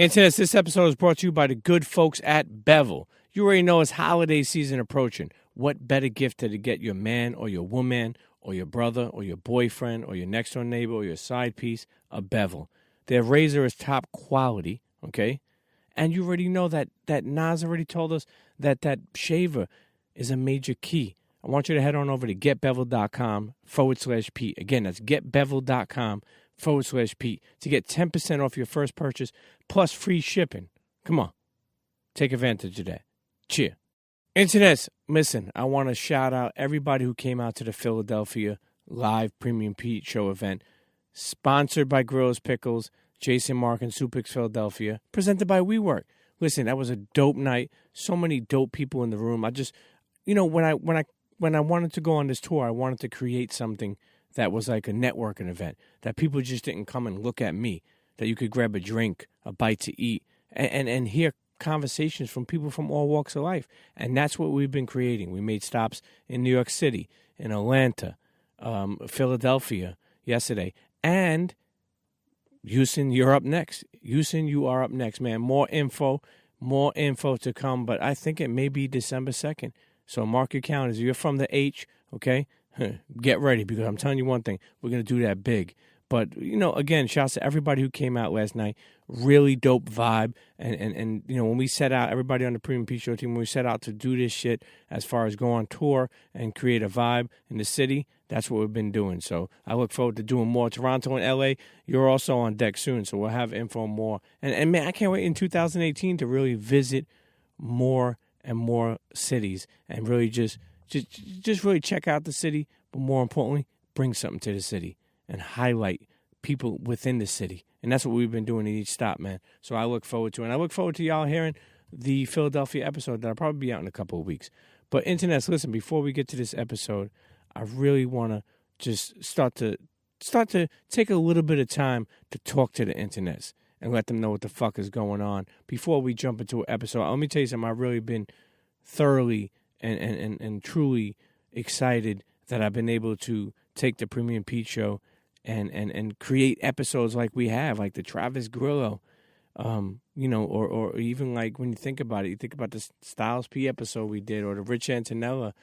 Internet, this episode is brought to you by the good folks at Bevel. You already know it's holiday season approaching. What better gift to get your man or your woman or your brother or your boyfriend or your next door neighbor or your side piece? A Bevel. Their razor is top quality, okay? And you already know that Nas already told us that shaver is a major key. I want you to head on over to getbevel.com/Pete. Again, that's getbevel.com/Pete to get 10% off your first purchase plus free shipping. Come on. Take advantage of that. Cheer. Internet, listen, I want to shout out everybody who came out to the Philadelphia live Premium Pete show event, sponsored by Grills Pickles, Jason Mark and Supix Philadelphia, presented by WeWork. Listen, that was a dope night. So many dope people in the room. I just, when I wanted to go on this tour, I wanted to create something that was like a networking event, that people just didn't come and look at me, that you could grab a drink, a bite to eat, and hear conversations from people from all walks of life. And that's what we've been creating. We made stops in New York City, in Atlanta, Philadelphia yesterday, and Houston, you're up next. Houston, you are up next, man. More info to come, but I think it may be December 2nd. So mark your calendars. You're from the H, okay? Get ready, because I'm telling you one thing. We're going to do that big. But, again, shouts to everybody who came out last night. Really dope vibe. And when we set out, everybody on the Premium Pete Show team, when we set out to do this shit as far as go on tour and create a vibe in the city, that's what we've been doing. So I look forward to doing more. Toronto and L.A., you're also on deck soon, so we'll have info more. And man, I can't wait in 2018 to really visit more and more cities and really just really check out the city, but more importantly, bring something to the city and highlight people within the city. And that's what we've been doing at each stop, man. So I look forward to it. And I look forward to y'all hearing the Philadelphia episode that'll probably be out in a couple of weeks. But internets, listen, before we get to this episode, I really want to just start to take a little bit of time to talk to the internets and let them know what the fuck is going on before we jump into an episode. Let me tell you something. I've really been thoroughly and truly excited that I've been able to take the Premium Pete Show and create episodes like we have, like the Travis Grillo, or even like when you think about it, you think about the Styles P episode we did, or the Rich Antonella,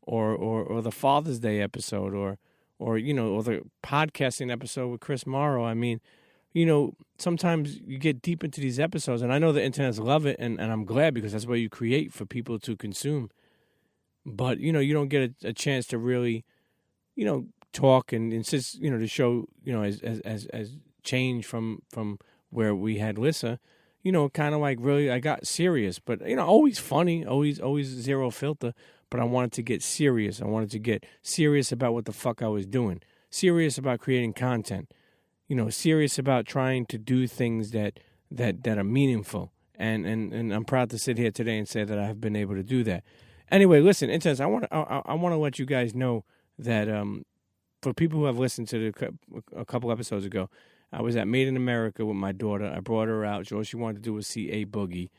or the Father's Day episode, or the podcasting episode with Chris Morrow. I mean, sometimes you get deep into these episodes, and I know the internets love it, and I'm glad, because that's what you create for people to consume. But, you don't get a chance to really, talk and insist, the show, as change from where we had Lissa, kind of like really, I got serious, but, always funny, always zero filter, but I wanted to get serious. I wanted to get serious about what the fuck I was doing, serious about creating content, serious about trying to do things that are meaningful. And I'm proud to sit here today and say that I have been able to do that. Anyway, listen, intense. I want to let you guys know that for people who have listened to a couple episodes ago, I was at Made in America with my daughter. I brought her out. All she wanted to do was see A Boogie.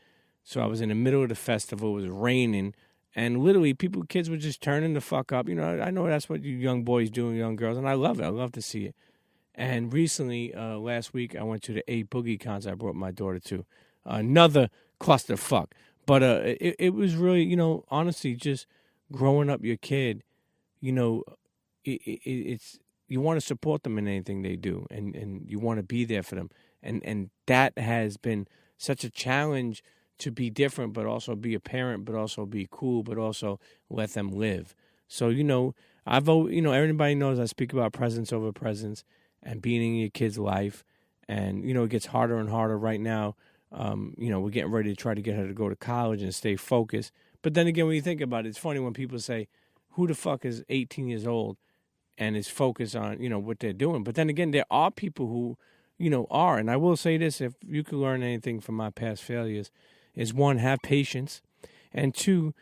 So I was in the middle of the festival. It was raining, and literally kids were just turning the fuck up. I know that's what you young boys do and young girls, and I love it. I love to see it. And recently, last week, I went to the A Boogie concert. I brought my daughter to. Another clusterfuck. But it was really, honestly, just growing up your kid, it's you want to support them in anything they do, and you want to be there for them. And that has been such a challenge, to be different, but also be a parent, but also be cool, but also let them live. So, everybody knows I speak about presence over presence and being in your kid's life. And, it gets harder and harder right now. We're getting ready to try to get her to go to college and stay focused. But then again, when you think about it, it's funny when people say, who the fuck is 18 years old and is focused on, what they're doing. But then again, there are people who, are. And I will say this, if you could learn anything from my past failures, is one, have patience. And two,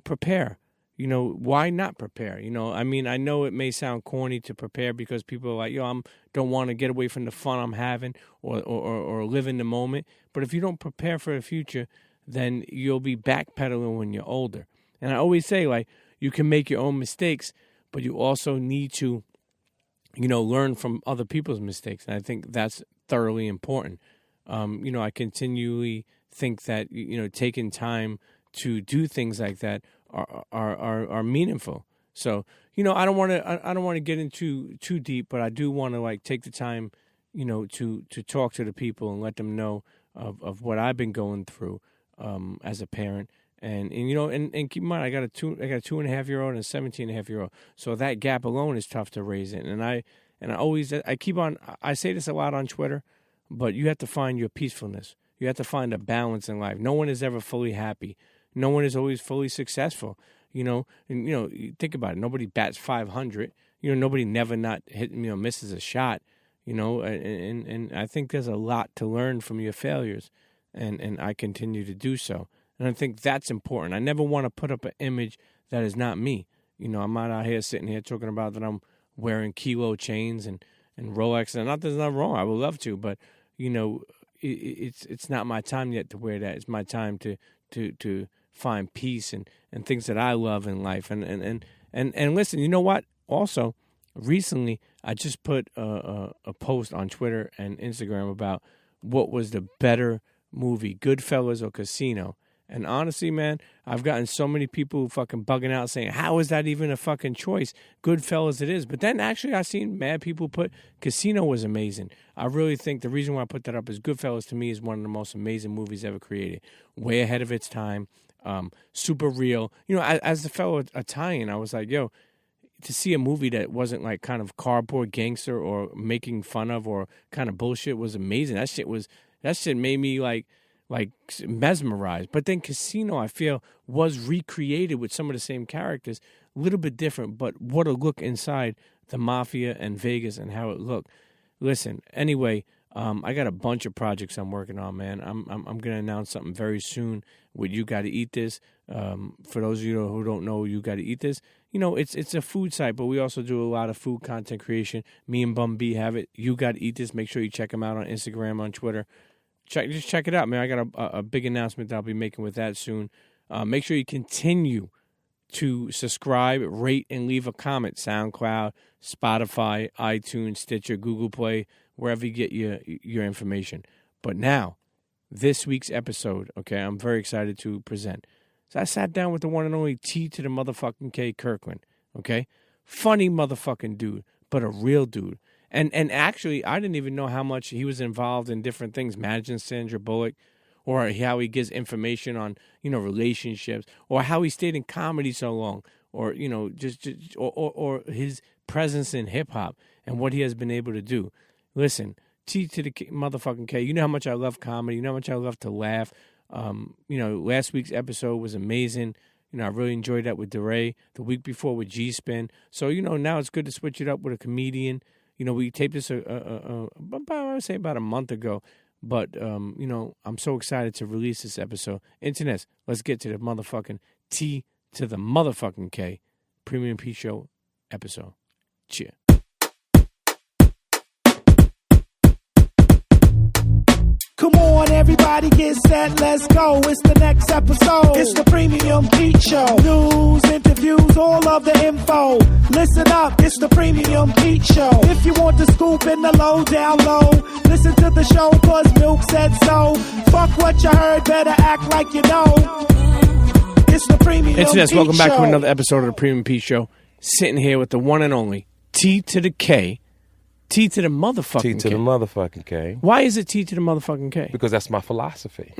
prepare. Why not prepare? I mean, I know it may sound corny to prepare because people are like, don't want to get away from the fun I'm having or live in the moment. But if you don't prepare for the future, then you'll be backpedaling when you're older. And I always say, like, you can make your own mistakes, but you also need to, learn from other people's mistakes. And I think that's thoroughly important. I continually think that taking time to do things like that are meaningful. So I don't want to get into too deep, but I do want to like take the time to talk to the people and let them know of what I've been going through as a parent. And keep in mind, I got a 2.5-year-old and a 17.5-year-old. So that gap alone is tough to raise it. And I say this a lot on Twitter, but you have to find your peacefulness. You have to find a balance in life. No one is ever fully happy. No one is always fully successful. You think about it. Nobody bats 500. Nobody never not hit, misses a shot. And I think there's a lot to learn from your failures, and I continue to do so. And I think that's important. I never want to put up an image that is not me. I'm not out here sitting here talking about that I'm wearing kilo chains and Rolex. And not that there's nothing wrong. I would love to, but it's not my time yet to wear that. It's my time to find peace and things that I love in life. And listen, you know what? Also, recently I just put a post on Twitter and Instagram about what was the better movie, Goodfellas or Casino. And honestly, man, I've gotten so many people fucking bugging out saying, how is that even a fucking choice? Goodfellas it is. But then actually I've seen mad people put Casino was amazing. I really think the reason why I put that up is Goodfellas to me is one of the most amazing movies ever created. Way ahead of its time. Super real. As the fellow Italian, I was like, yo, to see a movie that wasn't like kind of cardboard gangster or making fun of or kind of bullshit was amazing. That shit made me like mesmerized. But then Casino, I feel, was recreated with some of the same characters, a little bit different, but what a look inside the mafia and Vegas and how it looked. Listen, anyway, I got a bunch of projects I'm working on, man. I'm gonna announce something very soon with You Gotta Eat This. For those of you who don't know You Gotta Eat This, it's a food site, but we also do a lot of food content creation. Me and Bum B have it. You Gotta Eat This. Make sure you check them out on Instagram, on Twitter. Just check it out, man. I got a big announcement that I'll be making with that soon. Make sure you continue to subscribe, rate, and leave a comment. SoundCloud, Spotify, iTunes, Stitcher, Google Play, wherever you get your information. But now, this week's episode, okay, I'm very excited to present. So I sat down with the one and only T to the motherfucking K Kirkland, okay? Funny motherfucking dude, but a real dude. And actually, I didn't even know how much he was involved in different things, managing Sandra Bullock, or how he gives information on, relationships, or how he stayed in comedy so long, or, or his presence in hip-hop and what he has been able to do. Listen, T to the motherfucking K, you know how much I love comedy, you know how much I love to laugh. Last week's episode was amazing. I really enjoyed that with DeRay, the week before with G-Spin. So, now it's good to switch it up with a comedian. We taped this I would say about a month ago, but, I'm so excited to release this episode. Internet, let's get to the motherfucking T to the motherfucking K Premium P Show episode. Cheers. Come on, everybody get set, let's go. It's the next episode. It's the Premium Pete Show. News, interviews, all of the info. Listen up, it's the Premium Pete Show. If you want the scoop and the low down low, listen to the show cause Milk said so. Fuck what you heard, better act like you know. It's the Premium Internet, Pete welcome back Show. to another episode of the Premium Pete Show. Sitting here with the one and only T to the K. T to the motherfucking K. T to the motherfucking K. Why is it T to the motherfucking K? Because that's my philosophy.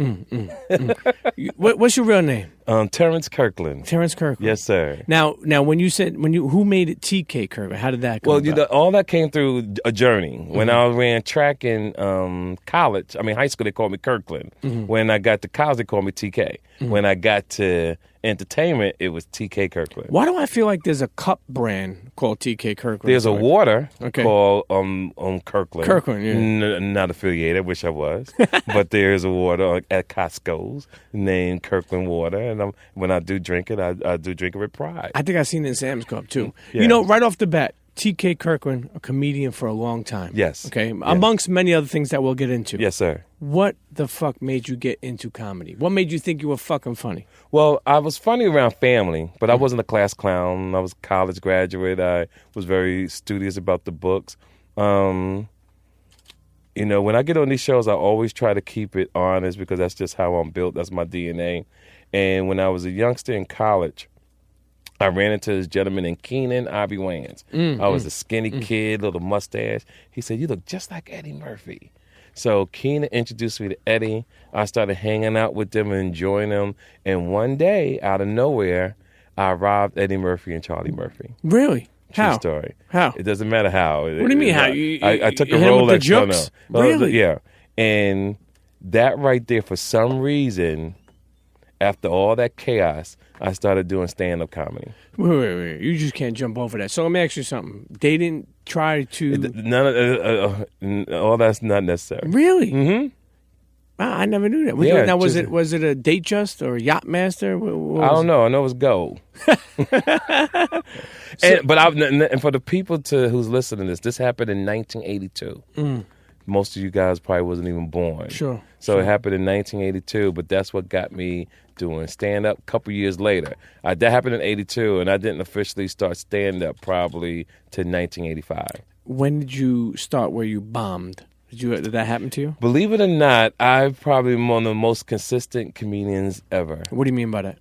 What's your real name? Terrence Kirkland. Terrence Kirkland. Yes, sir. Now, who made it TK Kirkland? How did that come about? All that came through a journey. When I ran track in high school, they called me Kirkland. When I got to college, they called me TK. When I got to entertainment, it was TK Kirkland. Why do I feel like there's a cup brand called TK Kirkland? There's a water called Kirkland. Kirkland, yeah. Not affiliated, wish I was. But there's a water at Costco's named Kirkland Water. And when I do drink it, I do drink it with pride. I think I've seen it in Sam's Club, too. Yeah. Right off the bat, TK Kirkland, a comedian for a long time. Yes. Okay? Yes. Amongst many other things that we'll get into. Yes, sir. What the fuck made you get into comedy? What made you think you were fucking funny? Well, I was funny around family, but I wasn't a class clown. I was a college graduate. I was very studious about the books. you know, when I get on these shows, I always try to keep it honest because that's just how I'm built. That's my DNA. And when I was a youngster in college, I ran into this gentleman named Keenan Ivory Wayans. I was a skinny kid, little mustache. He said, "You look just like Eddie Murphy." So Keenan introduced me to Eddie. I started hanging out with them and enjoying them. And one day, out of nowhere, I robbed Eddie Murphy and Charlie Murphy. Really? True How? story. How? It doesn't matter how. What do you mean how? I took you a hit him with Rolex. the jokes? No. Really? Yeah. And that right there, for some reason, after all that chaos, I started doing stand-up comedy. Wait. You just can't jump over that. So let me ask you something. They didn't try to... None of all that's not necessary. Really? Mm-hmm. Wow, I never knew that. Yeah, Now, was it a date just or yacht master? What I was don't know. I know it's gold. And for the people who's listening to this happened in 1982. Most of you guys probably wasn't even born. Sure. So it happened in 1982, but that's what got me doing stand-up a couple years later. That happened in 82, and I didn't officially start stand-up probably to 1985. When did you start where you bombed? Did that happen to you? Believe it or not, I'm probably one of the most consistent comedians ever. What do you mean by that?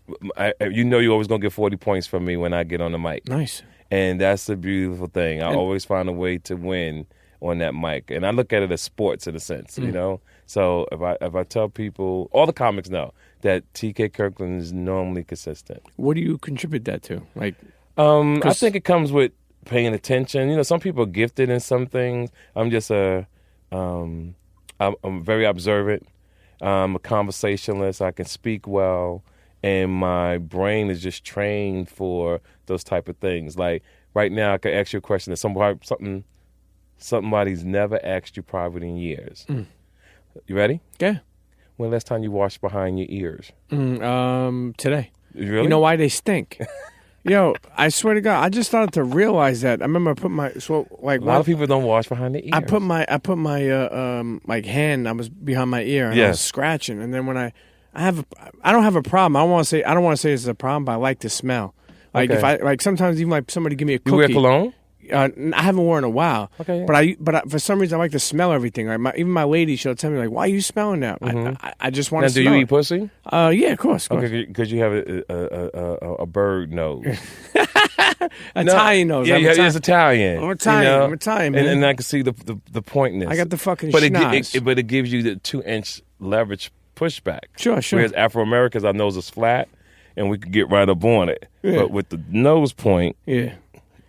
You're always going to get 40 points from me when I get on the mic. Nice. And that's a beautiful thing. I always find a way to win on that mic. And I look at it as sports in a sense, you know? So if I tell people, all the comics know that TK Kirkland is normally consistent. What do you contribute that to? I think it comes with paying attention. You know, some people are gifted in some things. I'm just I'm very observant. I'm a conversationalist. I can speak well. And my brain is just trained for those type of things. Like right now, I could ask you a question that somebody's never asked you probably in years. You ready? Yeah. When last time you washed behind your ears? Today. Really? You know why they stink? Yo, I swear to God, I just started to realize that. I remember I put a lot of people don't wash behind their ears. I put my hand. I was behind my ear and I was scratching, and then when I don't have a problem. I don't want to say it's a problem, but I like the smell. Like if I sometimes even somebody give me a cookie. You wear cologne? I haven't worn in a while. Okay. But for some reason I like to smell everything. Like even my lady, she'll tell me like, "Why are you smelling that?" I just want to smell. Do you eat pussy? Yeah, of course. Okay, because you have a bird nose. Italian nose. Yeah, it's Italian. I'm Italian. You know? I'm Italian, man. And I can see the pointness. I got the fucking but schnoz. but it gives you the 2-inch leverage pushback. Sure. Whereas Afro-Americans, our nose is flat, and we could get right up on it. Yeah. But with the nose point... Yeah.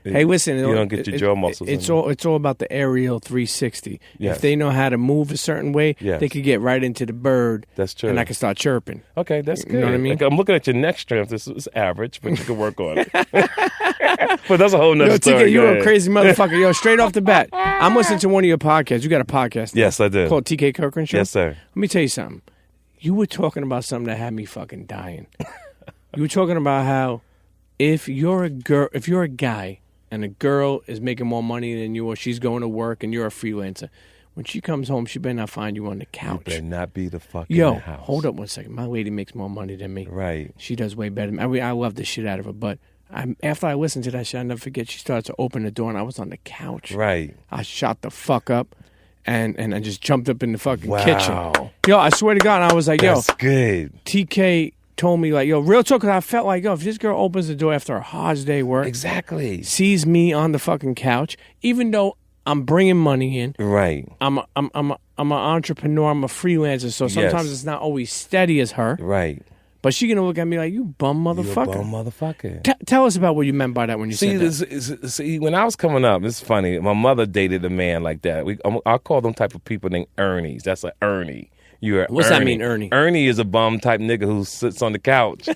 Hey, listen. You don't get your jaw muscles. It's all about the aerial 360. Yes. If they know how to move a certain way, they could get right into the bird. That's true. And I can start chirping. Okay, that's good. You know what I mean? Like, I'm looking at your neck strength. This is average, but you can work on it. But that's a whole nother story. TK, you're a crazy motherfucker. Yo, straight off the bat, I'm listening to one of your podcasts. You got a podcast now. Yes, I do. Called TK Kirkland Show? Yes, sir. Let me tell you something. You were talking about something that had me fucking dying. You were talking about how if you're a guy and a girl is making more money than you, or she's going to work and you're a freelancer, when she comes home, she better not find you on the couch. You better not be the fucking house. Hold up one second. My lady makes more money than me. Right. She does way better than me. I love the shit out of her, but after I listened to that shit, I never forget, she started to open the door and I was on the couch. Right. I shot the fuck up and I just jumped up in the fucking Wow. kitchen. Yo, I swear to God, I was like, That's good. TK told me, like, yo, real talk, 'cause I felt like, yo, if this girl opens the door after a hard day work, Exactly. sees me on the fucking couch, even though I'm bringing money in, Right. I'm an entrepreneur, I'm a freelancer, so sometimes it's not always steady as her, Right. but she gonna look at me like, you bum motherfucker. You a bum motherfucker. Tell us about what you meant by that when you said that. See, when I was coming up, it's funny. My mother dated a man like that. I call them type of people named Ernies. That's an Ernie. What's that mean, Ernie? Ernie is a bum type nigga who sits on the couch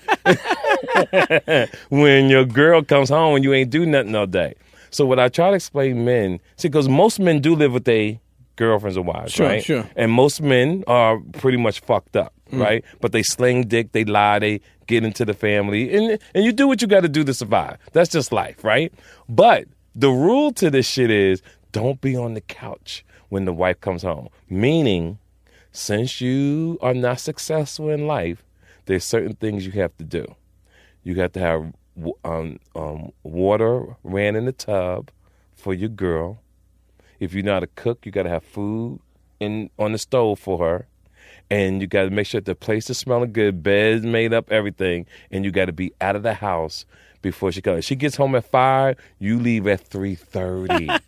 when your girl comes home and you ain't do nothing all day. So what I try to explain men, because most men do live with their girlfriends or wives, right? Sure. And most men are pretty much fucked up, right? But they sling dick, they lie, they get into the family, and you do what you got to do to survive. That's just life, right? But the rule to this shit is don't be on the couch when the wife comes home. Meaning, since you are not successful in life, there's certain things you have to do. You got to have water ran in the tub for your girl. If you're not a cook, you got to have food on the stove for her. And you got to make sure the place is smelling good, bed's made up, everything. And you got to be out of the house before she comes. If she gets home at 5, you leave at 3:30.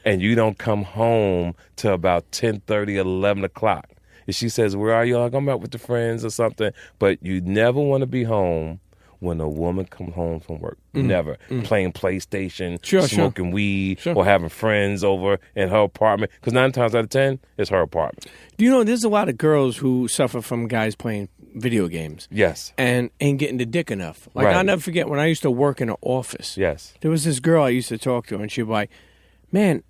And you don't come home till about 10:30, 11 o'clock. If she says, where are you? Like, I'm out with the friends or something. But you never want to be home when a woman comes home from work. Never. Playing PlayStation, smoking weed, or having friends over in her apartment. Because 9 times out of 10, it's her apartment. Do you know there's a lot of girls who suffer from guys playing video games? Yes. And ain't getting the dick enough. Like, I'll never forget when I used to work in an office. Yes. There was this girl I used to talk to, and she'd be like, man,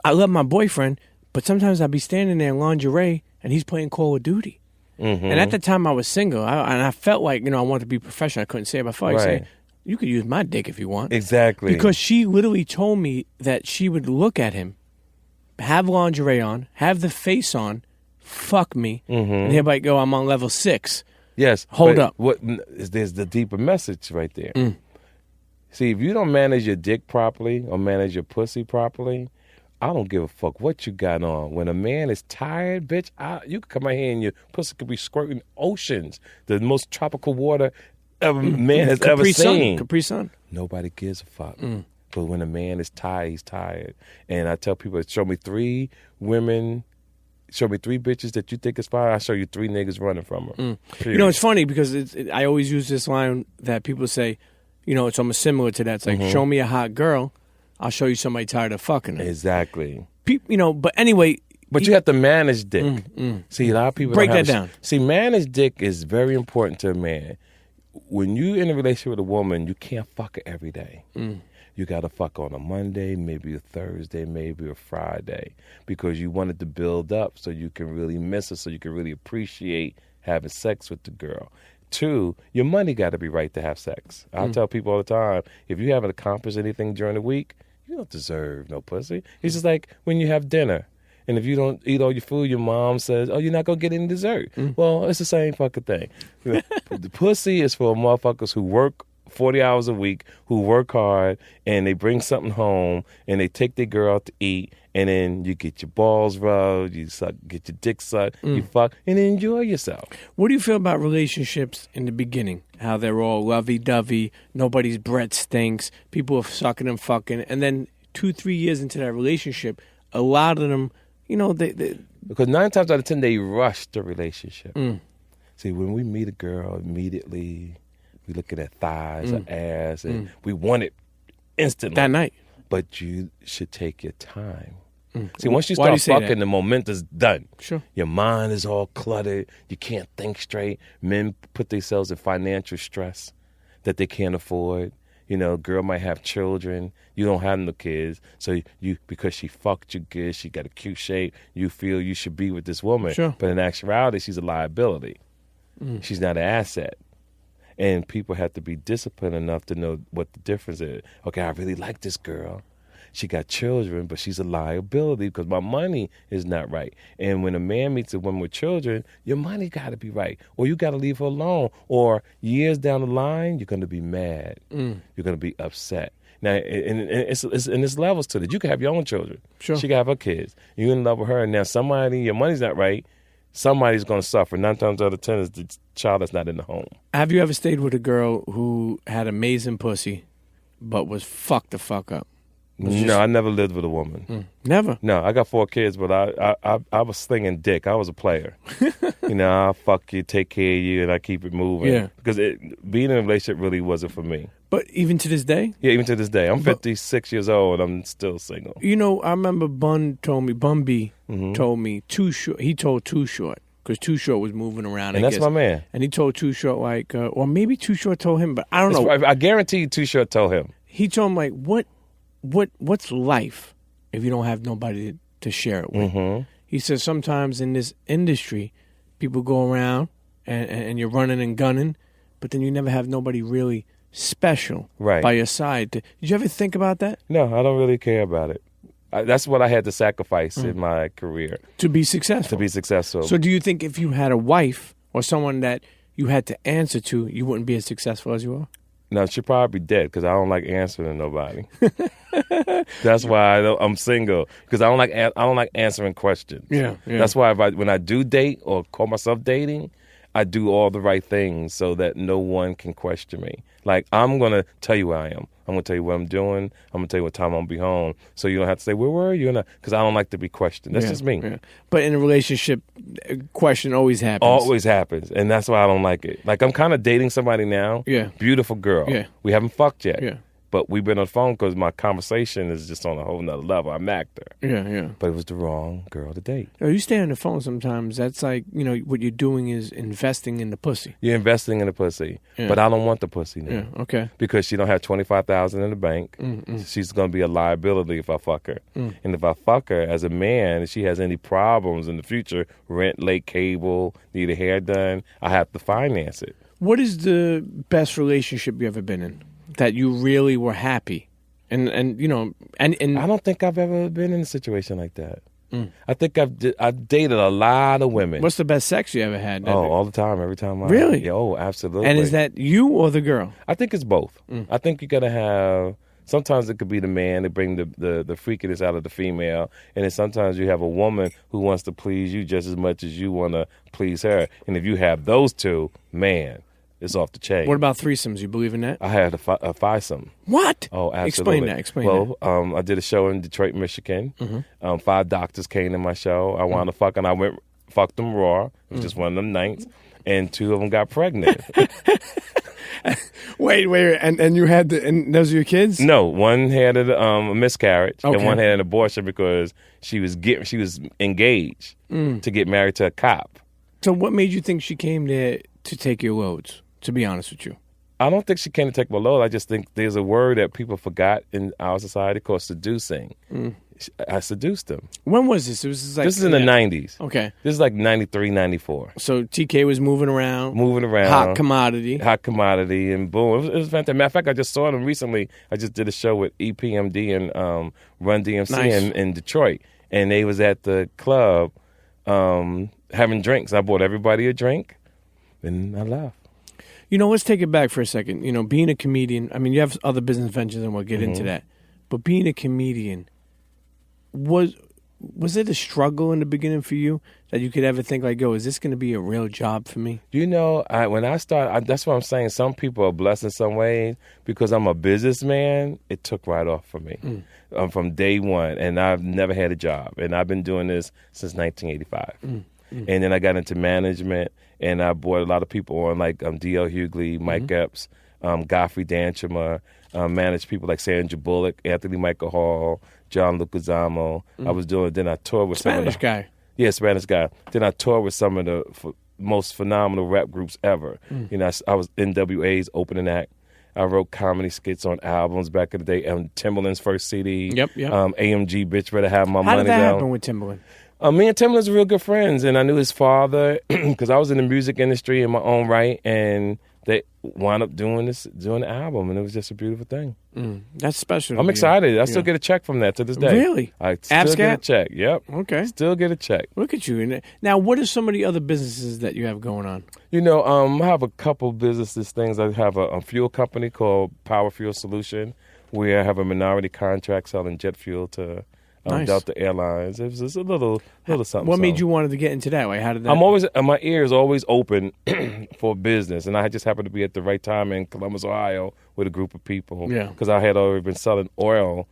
I love my boyfriend, but sometimes I'd be standing there in lingerie, and he's playing Call of Duty. And at the time I was single, and I felt like, I wanted to be professional. I couldn't say it, but I felt like saying, you could use my dick if you want. Exactly. Because she literally told me that she would look at him, have lingerie on, have the face on, fuck me, and he'd be like, I'm on level 6. Yes. Hold up. There's the deeper message right there. See, if you don't manage your dick properly or manage your pussy properly, I don't give a fuck what you got on. When a man is tired, bitch, you can come out here and your pussy could be squirting oceans. The most tropical water a man has ever seen. Capri Sun. Nobody gives a fuck. But when a man is tired, he's tired. And I tell people, show me 3 women, show me 3 bitches that you think is fine, I'll show you 3 niggas running from her. It's funny because I always use this line that people say, it's almost similar to that. It's like, show me a hot girl, I'll show you somebody tired of fucking her. Exactly. But anyway. But you have to manage dick. See, a lot of people break that down. See, manage dick is very important to a man. When you're in a relationship with a woman, you can't fuck her every day. You got to fuck on a Monday, maybe a Thursday, maybe a Friday, because you want it to build up so you can really miss her, so you can really appreciate having sex with the girl. 2, your money got to be right to have sex. I tell people all the time, if you haven't accomplished anything during the week, you don't deserve no pussy. It's just like when you have dinner, and if you don't eat all your food, your mom says, oh, you're not going to get any dessert. Well, it's the same fucking thing. The pussy is for motherfuckers who work 40 hours a week, who work hard, and they bring something home, and they take their girl out to eat, and then you get your balls rubbed, you get your dick sucked, you fuck, and then enjoy yourself. What do you feel about relationships in the beginning? How they're all lovey-dovey, nobody's breath stinks, people are sucking and fucking, and then 2-3 years into that relationship, a lot of them, they because 9 times out of 10, they rush the relationship. See, when we meet a girl, immediately we looking at thighs or ass, and we want it instantly. That night. But you should take your time. See, once you start fucking, the momentum's done. Sure. Your mind is all cluttered. You can't think straight. Men put themselves in financial stress that they can't afford. Girl might have children. You don't have no kids. So you because she fucked you good, she got a cute shape, you feel you should be with this woman. Sure. But in actuality, she's a liability. She's not an asset. And people have to be disciplined enough to know what the difference is. Okay, I really like this girl. She got children, but she's a liability because my money is not right. And when a man meets a woman with children, your money got to be right. Or you got to leave her alone. Or years down the line, you're going to be mad. You're going to be upset. Now, and it's levels to it. You can have your own children. Sure. She can have her kids. You're in love with her. And now your money's not right. Somebody's going to suffer. 9 times out of 10 is the child that's not in the home. Have you ever stayed with a girl who had amazing pussy, but was fucked the fuck up? No, I never lived with a woman. Never? No, I got 4 kids, but I was slinging dick. I was a player. I'll fuck you, take care of you, and I keep it moving. Yeah. Because being in a relationship really wasn't for me. But even to this day? Yeah, even to this day. I'm 56 years old, and I'm still single. I remember Bun B told me Too Short. He told Too Short, because Too Short was moving around, and that's my man. And he told Too Short, like, or maybe Too Short told him, but I don't know. I guarantee you Too Short told him. He told him, like, what's life if you don't have nobody to share it with? He says sometimes in this industry, people go around and you're running and gunning, but then you never have nobody really special by your side. Did you ever think about that? No, I don't really care about it. That's what I had to sacrifice in my career. To be successful. So do you think if you had a wife or someone that you had to answer to, you wouldn't be as successful as you are? No, she'd probably be dead because I don't like answering to nobody. That's why I'm single, because I don't like answering questions. Yeah. That's why when I do date or call myself dating, I do all the right things so that no one can question me. Like, I'm going to tell you where I am. I'm going to tell you what I'm doing. I'm going to tell you what time I'm going to be home. So you don't have to say, where were you? Because I don't like to be questioned. That's just me. Yeah. But in a relationship, question always happens. Always happens. And that's why I don't like it. Like, I'm kind of dating somebody now. Yeah. Beautiful girl. Yeah. We haven't fucked yet. Yeah. But we've been on the phone because my conversation is just on a whole nother level. I'm an actor. Yeah. But it was the wrong girl to date. Oh, you stay on the phone sometimes. That's like, what you're doing is investing in the pussy. You're investing in the pussy. Yeah. But I don't want the pussy now. Yeah, okay. Because she don't have $25,000 in the bank. She's going to be a liability if I fuck her. And if I fuck her as a man, if she has any problems in the future, rent, late cable, need a hair done, I have to finance it. What is the best relationship you ever been in that you really were happy? And I don't think I've ever been in a situation like that. I think I've dated a lot of women. What's the best sex you ever had? All the time, every time. Really? Oh, absolutely. And is that you or the girl? I think it's both. I think you got to have. Sometimes it could be the man to bring the freakiness out of the female, and then sometimes you have a woman who wants to please you just as much as you want to please her. And if you have those two, man, it's off the chain. What about threesomes? You believe in that? I had a threesome. What? Oh, absolutely. Explain that. I did a show in Detroit, Michigan. 5 doctors came to my show. I wanted to fuck, and I fucked them raw. It was just one of them nights, and 2 of them got pregnant. Wait, and you had and those are your kids? No, one had a miscarriage, and one had an abortion because she was engaged to get married to a cop. So what made you think she came there to take your loads? To be honest with you, I don't think she came to take my load. I just think there's a word that people forgot in our society called seducing. I seduced them. When was this? This is in the 90s. Okay. This is like 93, 94. So TK was moving around. Hot commodity, and boom. It was fantastic. Matter of fact, I just saw them recently. I just did a show with EPMD and Run DMC in Detroit. And they was at the club having drinks. I bought everybody a drink, and I left. Let's take it back for a second. Being a comedian, I mean, you have other business ventures, and we'll get into that. But being a comedian, was it a struggle in the beginning for you that you could ever think like, is this going to be a real job for me? When I started, that's what I'm saying. Some people are blessed in some ways. Because I'm a businessman, it took right off for me from day one. And I've never had a job. And I've been doing this since 1985. And then I got into management, and I brought a lot of people on, like D.L. Hughley, Mike Epps, Godfrey Danchema, managed people like Sandra Bullock, Anthony Michael Hall, John Lucasamo. Then I toured with Spanish guy. Yeah, Spanish guy. Then I toured with some of the most phenomenal rap groups ever. I was NWA's opening act. I wrote comedy skits on albums back in the day. Timbaland's first CD. Yep. AMG, Bitch Better Have My Money. How did that happen with Timbaland? Me and Timbaland's real good friends, and I knew his father because I was in the music industry in my own right, and they wound up doing the album, and it was just a beautiful thing. That's special. I'm excited. I still get a check from that to this day. Really? I still get a check. Yep. Okay. Still get a check. Look at you. Now, what are some of the other businesses that you have going on? I have a couple businesses things. I have a fuel company called Power Fuel Solution, where I have a minority contract selling jet fuel to Delta Airlines. It was just a little something. What made you want to get into that? Like, how did that? My ear is always open for business, and I just happened to be at the right time in Columbus, Ohio, with a group of people. Yeah. Because I had already been selling oil,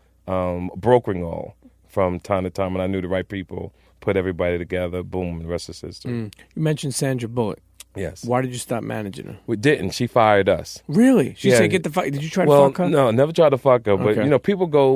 brokering oil from time to time, and I knew the right people. Put everybody together. Boom, the rest is history. You mentioned Sandra Bullock. Yes. Why did you stop managing her? We didn't. She fired us. Really? She said, "Get the fuck." Did you try to fuck her? No, never tried to fuck her. But Okay. people go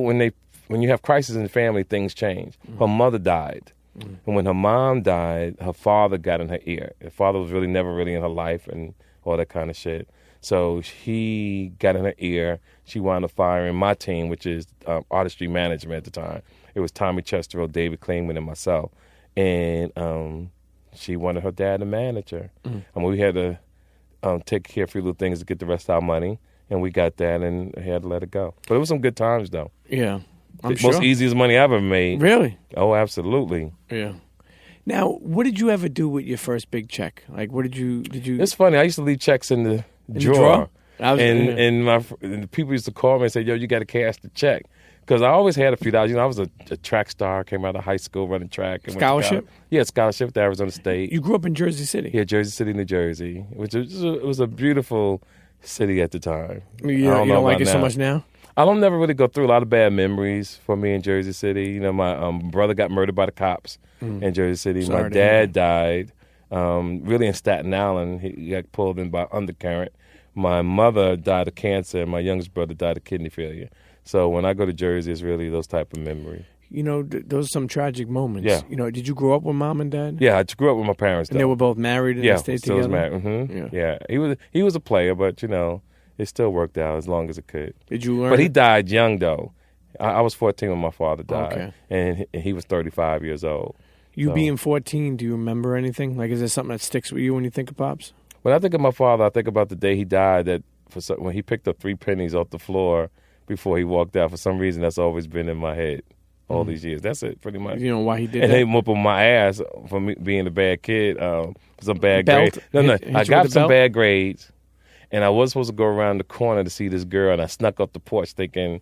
when you have crisis in the family, things change. Her mother died. And when her mom died, her father got in her ear. Her father was never really in her life and all that kind of shit. So he got in her ear. She wound up firing my team, which is artistry management at the time. It was Tommy Chesterfield, David Klingman, and myself. And she wanted her dad to manage her. And we had to take care of a few little things to get the rest of our money. And we got that and had to let it go. But it was some good times, though. Yeah. I'm Most easiest money I ever made. Really? Oh, absolutely. Yeah. Now, what did you ever do with your first big check? Like, what did you? It's funny. I used to leave checks in the drawer. And people used to call me and say, "Yo, you got to cash the check." Because I always had a few dollars. You know, I was a track star, came out of high school running track. And Scholarship? Scholarship to Arizona State. You grew up in Jersey City? Yeah, Jersey City, New Jersey, which was a beautiful city at the time. You don't like it so much now? I don't never really go through a lot of bad memories for me in Jersey City. You know, my brother got murdered by the cops in Jersey City. Sorry my dad died really in Staten Island. He got pulled in by undercurrent. My mother died of cancer, and my youngest brother died of kidney failure. So when I go to Jersey, it's really those type of memories. You know, those are some tragic moments. Yeah. You know, did you grow up with mom and dad? Yeah, I grew up with my parents. And they were both married and they stayed together? Yeah, still was married. Mm-hmm. Yeah, he was a player, but, you know, it still worked out as long as it could. Did you learn? But he died young, though. I was 14 when my father died, okay. and he was 35 years old. You being 14, do you remember anything? Like, is there something that sticks with you when you think of Pops? When I think of my father, I think about the day he died, when he picked up 3 pennies off the floor before he walked out. For some reason, that's always been in my head all these years. That's it, pretty much. You know why he did and that? they whooping my ass for me being a bad kid, some bad grades. No, I got some bad grades, and I was supposed to go around the corner to see this girl, and I snuck up the porch thinking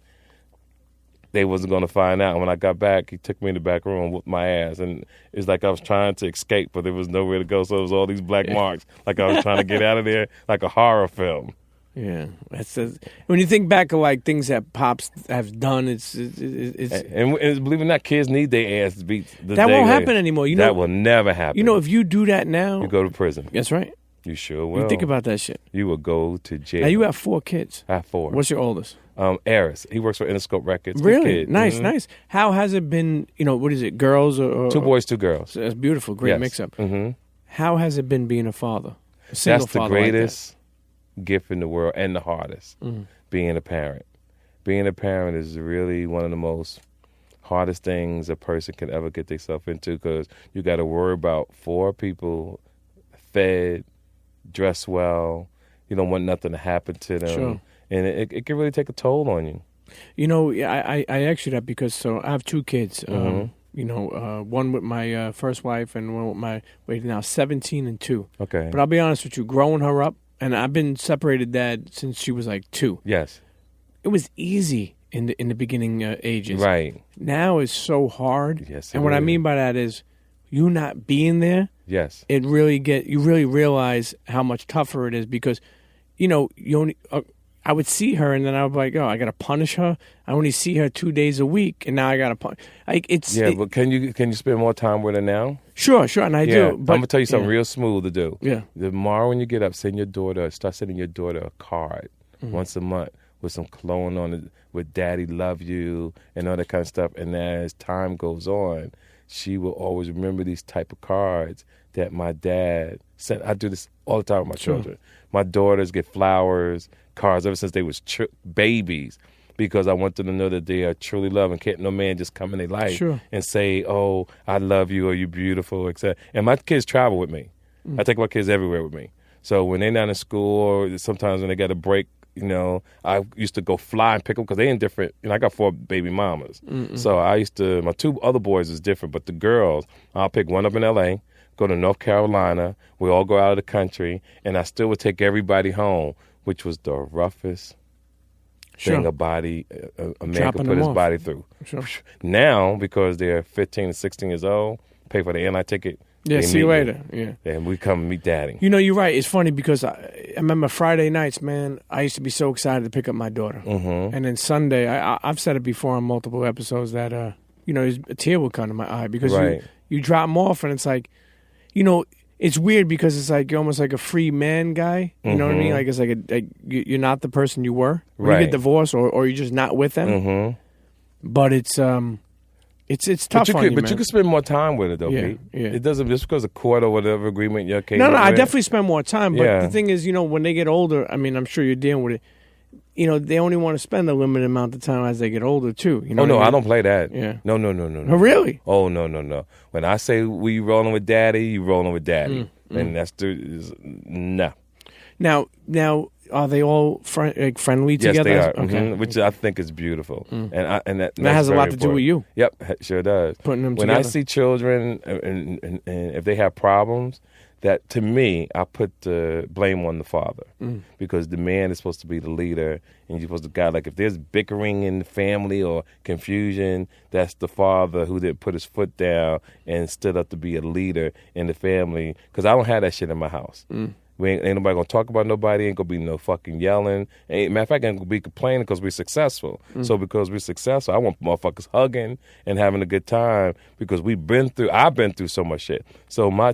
they wasn't going to find out. And when I got back, he took me in the back room and whooped my ass. And it was like I was trying to escape, but there was nowhere to go, so it was all these black marks, like I was trying to get out of there, like a horror film. Yeah, when you think back of like things that Pops have done, it's and believe it or not, kids need their ass beat. That won't happen anymore. You know, that will never happen. You know, if you do that now, you go to prison. That's right. You sure will. You think about that shit. You will go to jail. Now you have 4 kids. I have 4. What's your oldest? Eris. He works for Interscope Records. Really? Nice, nice. How has it been? You know, what is it? Girls or 2 boys, 2 girls. That's beautiful. Great mix up. Mm-hmm. How has it been being a father? That's the greatest gift in the world and the hardest, being a parent. Being a parent is really one of the most hardest things a person can ever get themselves into, because you got to worry about 4 people fed, dressed well. You don't want nothing to happen to them. Sure. And it can really take a toll on you. You know, I asked you that because I have 2 kids. You know, one with my first wife and one with my, now 17 and 2. Okay. But I'll be honest with you, growing her up, and I've been separated dad since she was like 2. Yes. It was easy in the beginning ages. Right. Now it's so hard. Yes. And what I mean by that is, you not being there. Yes. You really realize how much tougher it is, because, you know, you only. I would see her, and then I would be like, "Oh, I got to punish her. I only see her 2 days a week, and now I got to punish." Like but can you spend more time with her now? Sure, and I do. But, I'm gonna tell you something real smooth to do. Yeah. Tomorrow when you get up, start sending your daughter a card once a month with some cologne on it, with "Daddy love you" and all that kind of stuff. And as time goes on, she will always remember these type of cards that my dad sent. I do this all the time with my children. My daughters get flowers, cards ever since they was babies, because I want them to know that they are truly loved, and can't no man just come in their life and say, "Oh, I love you," or "You beautiful," etc. And my kids travel with me. I take my kids everywhere with me. So when they're not in school, or sometimes when they got a break, you know, I used to go fly and pick them, because they in different. You know, I got 4 baby mamas. So I used to. My 2 other boys is different, but the girls, I'll pick one up in L.A., go to North Carolina. We all go out of the country, and I still would take everybody home, which was the roughest thing a man could put his body through. Sure. Now, because they're 15 and 16 years old, pay for the airline ticket. Yeah, see you later. Yeah. And we come meet Daddy. You know, you're right. It's funny because I remember Friday nights, man, I used to be so excited to pick up my daughter. And then Sunday, I've said it before on multiple episodes that, you know, a tear would come to my eye, because you drop them off, and it's like, you know, it's weird because it's like you're almost like a free man guy. You know what I mean? Like, it's like you're not the person you were when you get divorced, or you're just not with them. But it's tough on you, but man. you can spend more time with it, though, Pete. Yeah. It doesn't, just because of court or whatever agreement you're okay No, with. I definitely spend more time. But the thing is, you know, when they get older, I mean, I'm sure you're dealing with it. You know, they only want to spend a limited amount of time as they get older, too. You know I don't play that. Yeah. No. Oh, really? Oh, no. When I say we rolling with Daddy, you rolling with Daddy. And that's no. Now, are they all friendly together? Yes, they are. Okay. Which I think is beautiful. And that has a lot to do with you. Yep, sure does. Putting them when together. I see children, and if they have problems, that to me, I put the blame on the father because the man is supposed to be the leader and you're supposed to guide. Like if there's bickering in the family or confusion, that's the father who didn't put his foot down and stood up to be a leader in the family. Because I don't have that shit in my house. Ain't nobody gonna talk about nobody. Ain't gonna be no fucking yelling. Matter of fact, ain't gonna be complaining because we're successful. So because we're successful, I want motherfuckers hugging and having a good time because I've been through so much shit. So my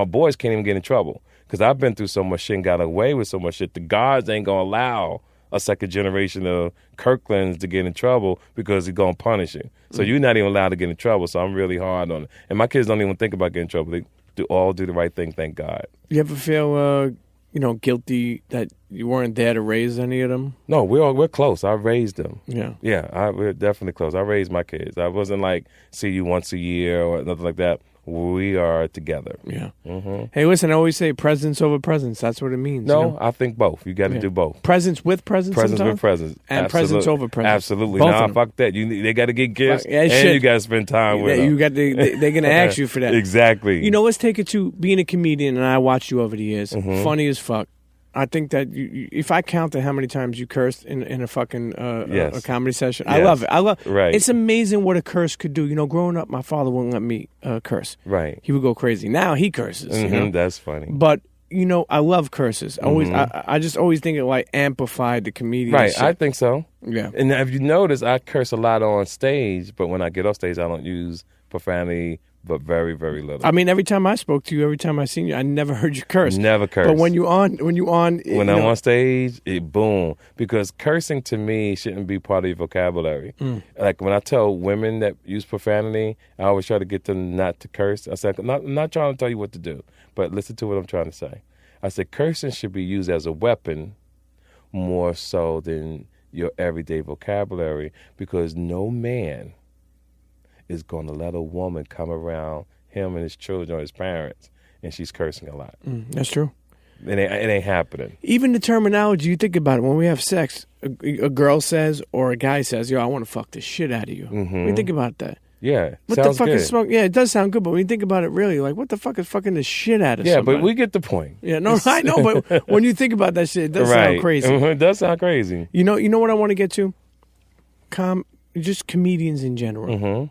boys can't even get in trouble because I've been through so much shit and got away with so much shit. The guards ain't gonna allow a second generation of Kirklands to get in trouble because he's gonna punish you. So you're not even allowed to get in trouble. So I'm really hard on it. And my kids don't even think about getting in trouble. They all do the right thing, thank God. You ever feel, guilty that you weren't there to raise any of them? No, we're close. I raised them. Yeah. We're definitely close. I raised my kids. I wasn't like see you once a year or nothing like that. We are together. Yeah. Hey, listen, I always say presence over presence. That's what it means. No, I think both. You got to do both. Presence with presence. Presence sometimes? with presence. And presence over presence. Absolutely. Both Nah, of them. fuck that. They got to get gifts and shit. you got to spend time with them. They're going to ask you for that. Exactly. Let's take it to being a comedian, and I watched you over the years. Funny as fuck. I think that if I counted how many times you cursed in a fucking a comedy session, I love it. Right. It's amazing what a curse could do. Growing up, my father wouldn't let me curse. Right. He would go crazy. Now he curses. That's funny. But I love curses. I just always think it like amplified the comedian. Right. shit. I think so. Yeah. And if you notice, I curse a lot on stage, but when I get off stage, I don't use profanity. But very, very little. I mean, every time I spoke to you, every time I seen you, I never heard you curse. Never curse. But when I'm on stage, it boom. Because cursing to me shouldn't be part of your vocabulary. Like when I tell women that use profanity, I always try to get them not to curse. I said, I'm not trying to tell you what to do, but listen to what I'm trying to say. I said, cursing should be used as a weapon more so than your everyday vocabulary because no man is going to let a woman come around him and his children or his parents, and she's cursing a lot. That's true. It ain't happening. Even the terminology, you think about it, when we have sex, a girl says or a guy says, yo, I want to fuck the shit out of you. When you think about that. Yeah, what sounds the fuck good. is smoke? Yeah, it does sound good, but when you think about it really, like, what the fuck is fucking the shit out of somebody? Yeah, but we get the point. Yeah, no, I know, but when you think about that shit, it does sound crazy. It does sound crazy. You know what I want to get to? Just comedians in general.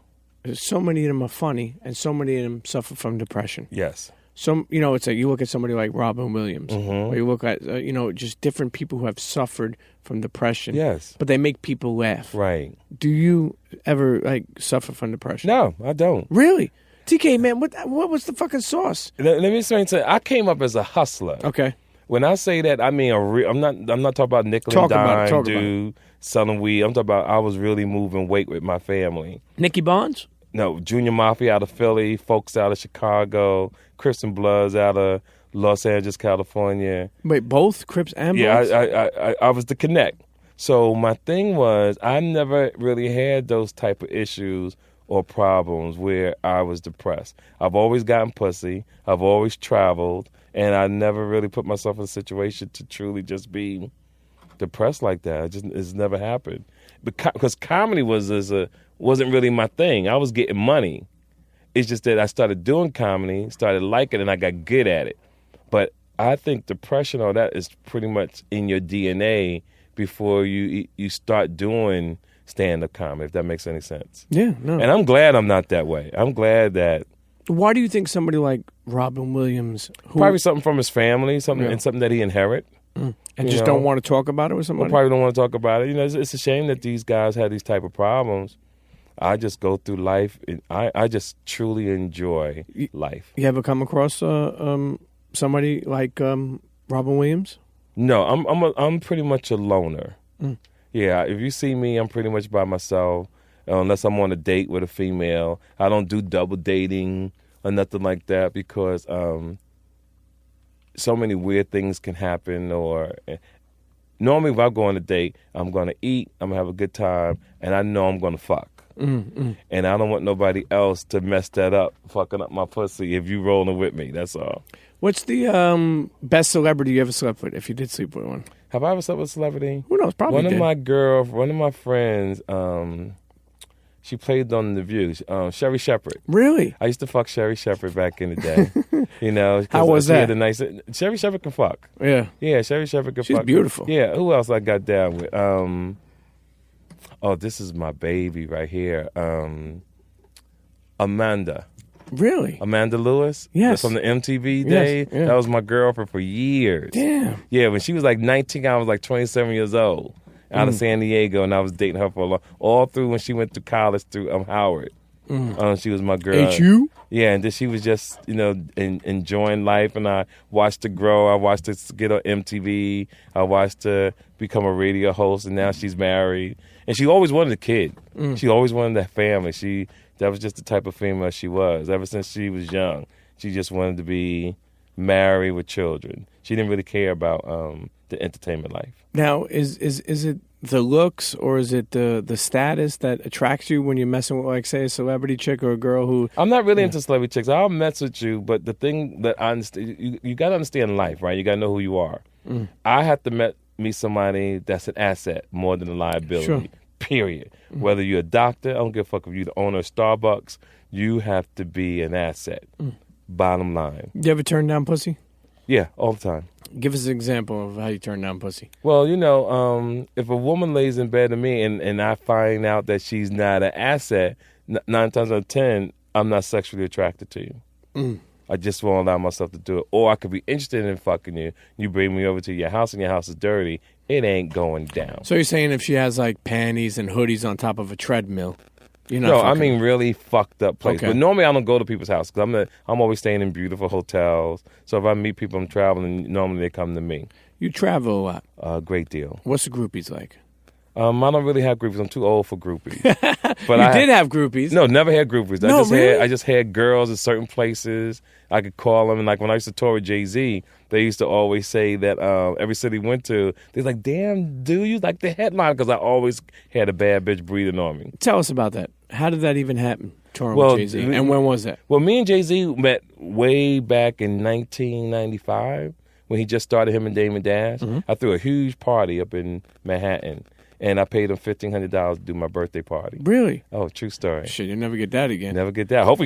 So many of them are funny, and so many of them suffer from depression. Yes. It's like you look at somebody like Robin Williams, or you look at, just different people who have suffered from depression. Yes. But they make people laugh. Right. Do you ever, suffer from depression? No, I don't. Really? TK, man, what was the fucking sauce? Let me explain to you. I came up as a hustler. Okay. When I say that, I mean I'm not talking about nickel and dime dude selling weed. I'm talking about I was really moving weight with my family. Nicky Bonds? No, Junior Mafia out of Philly, folks out of Chicago, Crips and Bloods out of Los Angeles, California. Wait, both Crips and Bloods? Yeah, I was the connect. So my thing was I never really had those type of issues or problems where I was depressed. I've always gotten pussy. I've always traveled. And I never really put myself in a situation to truly just be depressed like that. It's never happened. Because comedy wasn't really my thing. I was getting money. It's just that I started doing comedy, started liking it, and I got good at it. But I think depression or that is pretty much in your DNA before you start doing stand-up comedy, if that makes any sense. Yeah, no. And I'm glad I'm not that way. I'm glad that... Why do you think somebody like Robin Williams... Probably something from his family, something that he inherit. And just don't want to talk about it with somebody? Probably don't want to talk about it. It's a shame that these guys have these type of problems. I just go through life, and I just truly enjoy life. You ever come across somebody like Robin Williams? No, I'm pretty much a loner. Yeah, if you see me, I'm pretty much by myself. Unless I'm on a date with a female. I don't do double dating or nothing like that because so many weird things can happen. Or normally if I go on a date, I'm going to eat, I'm going to have a good time, and I know I'm going to fuck. And I don't want nobody else to mess that up, fucking up my pussy if you rolling with me. That's all. What's the best celebrity you ever slept with, if you did sleep with one? Have I ever slept with a celebrity? Who knows? Probably One of my friends, she played on The View. Sherry Shepherd. Really? I used to fuck Sherry Shepherd back in the day. You know, How was she had that? a nice. Sherry Shepherd can fuck. Yeah. Yeah, Sherry Shepherd can She's fuck. beautiful. Yeah. Who else I got down with? Oh, this is my baby right here. Amanda Lewis. Yes. From the MTV days. yeah. That was my girlfriend for years. Damn. Yeah, when she was like 19, I was like 27 years old out of San Diego, and I was dating her for all through when she went to college through Howard. She was my girl. HU? Yeah, and then she was just, enjoying life, and I watched her grow. I watched her get on MTV. I watched her become a radio host, and now she's married. And she always wanted a kid. She always wanted that family. That was just the type of female she was. Ever since she was young, she just wanted to be married with children. She didn't really care about the entertainment life. Now, is it the looks or is it the status that attracts you when you're messing with, like, say, a celebrity chick or a girl who... I'm not really into celebrity chicks. I'll mess with you, but the thing that I understand, you got to understand life, right? You got to know who you are. I have to meet somebody that's an asset more than a liability. Sure. Period. Whether you're a doctor, I don't give a fuck if you're the owner of Starbucks, you have to be an asset. Bottom line. You ever turn down pussy? Yeah, all the time. Give us an example of how you turn down pussy. Well, if a woman lays in bed with me and I find out that she's not an asset, 9 times out of 10, I'm not sexually attracted to you. I just won't allow myself to do it. Or I could be interested in fucking you. You bring me over to your house and your house is dirty. It ain't going down. So you're saying if she has like panties and hoodies on top of a treadmill, you're not No, fucking I mean really fucked up place. Okay. But normally I don't go to people's house because I'm always staying in beautiful hotels. So if I meet people I'm traveling, normally they come to me. You travel a lot. A great deal. What's the groupies like? I don't really have groupies. I'm too old for groupies. But You did have groupies. No, never had groupies. No, really? I just had girls in certain places. I could call them. And like when I used to tour with Jay-Z, they used to always say that every city we went to, they're like, damn, dude, you like the headline because I always had a bad bitch breathing on me. Tell us about that. How did that even happen, touring Well, with Jay-Z? And when was that? Well, me and Jay-Z met way back in 1995 when he just started him and Damon Dash. I threw a huge party up in Manhattan. And I paid him $1,500 to do my birthday party. Really? Oh, true story. Shit, you'll never get that again. Never get that. I hope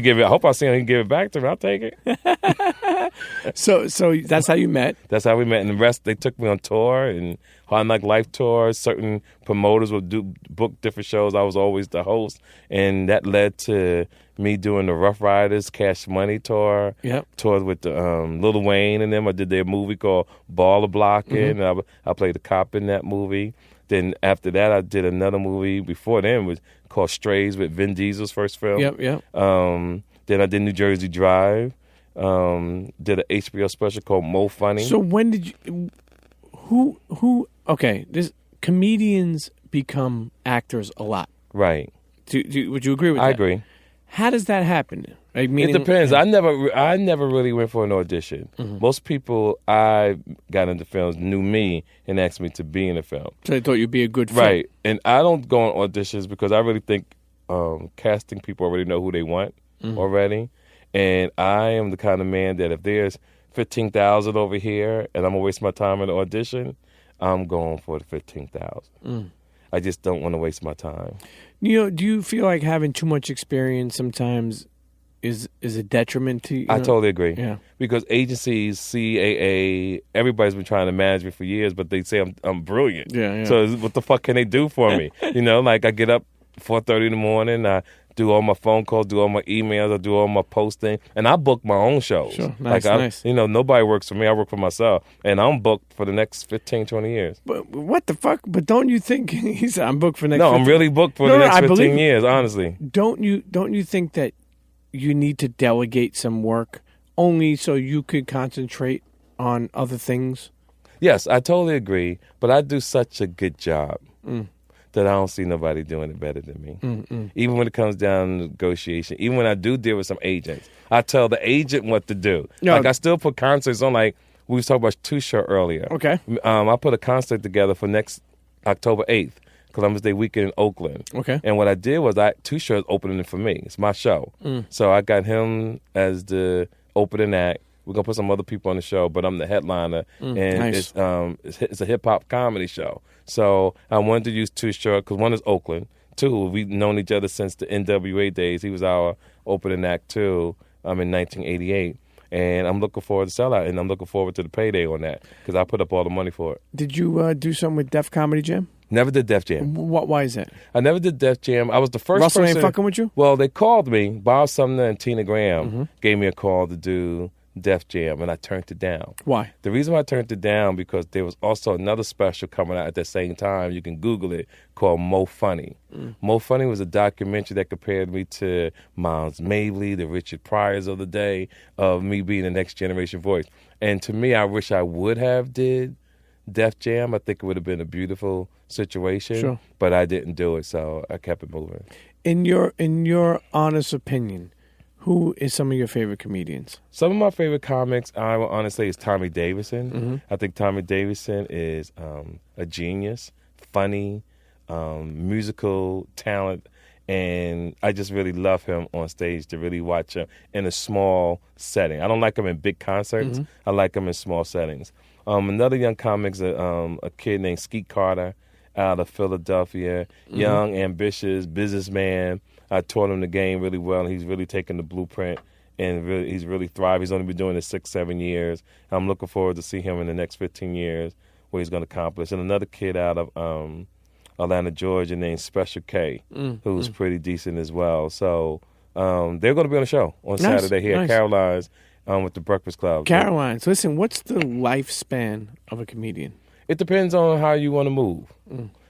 I see him and give it back to me. I'll take it. So that's how you met. That's how we met. And the rest, they took me on tour and on like life tours. Certain promoters would book different shows. I was always the host. And that led to me doing the Rough Riders Cash Money tour. Yep. Toured with the Lil Wayne and them. I did their movie called Baller Blocking. And I played the cop in that movie. Then after that, I did another movie before then was called Strays with Vin Diesel's first film. Yep. Then I did New Jersey Drive. Did an HBO special called Mo Funny. So when did you? Who? Okay, comedians become actors a lot. Right. Would you agree with that? I agree. How does that happen? Like, meaning, It depends. I never really went for an audition. Most people I got into films knew me and asked me to be in a film. So they thought you'd be a good fit. Right. And I don't go on auditions because I really think casting people already know who they want already. And I am the kind of man that if there's 15,000 over here and I'm going to waste my time in an audition, I'm going for the 15,000. I just don't want to waste my time. Do you feel like having too much experience sometimes is a detriment to you? I totally agree. Yeah. Because agencies, CAA, everybody's been trying to manage me for years, but they say I'm brilliant. Yeah. So what the fuck can they do for me? Like I get up 4:30 in the morning, I do all my phone calls, do all my emails, I do all my posting, and I book my own shows. Sure. Nice. Nobody works for me. I work for myself, and I'm booked for the next 15, 20 years. But what the fuck? But don't you think he said I'm booked for next? No, 15? I'm really booked for the next 15 years. Honestly, don't you think that you need to delegate some work only so you could concentrate on other things? Yes, I totally agree. But I do such a good job that I don't see nobody doing it better than me. Even when it comes down to negotiation, even when I do deal with some agents, I tell the agent what to do. No. Like I still put concerts on. Like we was talking about Too Short earlier. Okay. I put a concert together for next October 8th. Columbus Day weekend in Oakland. Okay. And what I did was Too Short opening it for me. It's my show. So I got him as the opening act. We're going to put some other people on the show, but I'm the headliner. And nice. it's a hip-hop comedy show. So I wanted to use Too Short because one is Oakland. Two, we've known each other since the NWA days. He was our opening act too in 1988. And I'm looking forward to Sellout, and I'm looking forward to the payday on that because I put up all the money for it. Did you do something with Def Comedy Jam? Never did Def Jam. Why is that? I never did Def Jam. I was the first Russell person. ain't fucking with you? Well, they called me. Bob Sumner and Tina Graham gave me a call to do Def Jam, and I turned it down. Why? The reason why I turned it down because there was also another special coming out at the same time. You can Google it, called Mo Funny. Mo Funny was a documentary that compared me to Miles Mabley, the Richard Pryors of the day, of me being the next generation voice. And to me, I wish I would have did Def Jam. I think it would have been a beautiful situation, but I didn't do it, so I kept it moving. In your honest opinion, who is some of your favorite comedians? Some of my favorite comics, I will honestly say, is Tommy Davidson. I think Tommy Davidson is a genius, funny, musical talent, and I just really love him on stage to really watch him in a small setting. I don't like him in big concerts. I like him in small settings. Another young comic's a kid named Skeet Carter out of Philadelphia, young, ambitious businessman. I taught him the game really well, and he's really taken the blueprint, and he's really thrived. He's only been doing it 6-7 years. I'm looking forward to see him in the next 15 years, what he's going to accomplish. And another kid out of Atlanta, Georgia, named Special K, who's pretty decent as well. So they're going to be on the show on Saturday here at Caroline's with the Breakfast Club. Caroline's. Listen, what's the lifespan of a comedian? It depends on how you want to move.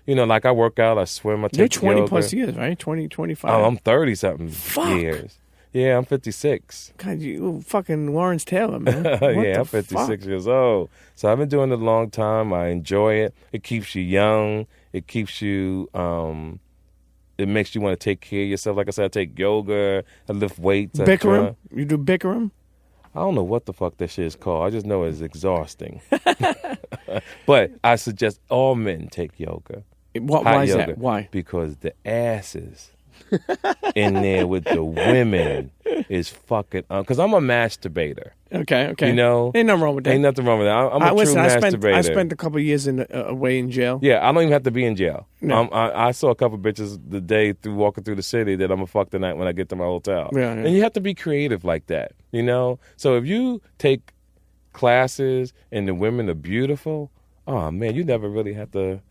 You know, like I work out, I swim, I take yoga. You're 20 plus years, right? 20, 25. Oh, I'm 30-something years. Yeah, I'm 56. God, you fucking Lawrence Taylor, man. Yeah, I'm 56 years old. So I've been doing it a long time. I enjoy it. It keeps you young. It keeps you, it makes you want to take care of yourself. Like I said, I take yoga, I lift weights. Bikram? You do Bikram? I don't know what the fuck that shit is called. I just know it's exhausting. But I suggest all men take yoga. Why is that? Why? Because the asses in there with the women is fucking... Because I'm a masturbator. Okay. You know? Ain't nothing wrong with that. Ain't nothing wrong with that. I'm a true masturbator. I spent a couple of years away in jail. Yeah, I don't even have to be in jail. No. I saw a couple of bitches the day through walking through the city that I'm going to fuck tonight when I get to my hotel. Yeah. And you have to be creative like that, you know? So if you take classes and the women are beautiful, oh, man, you never really have to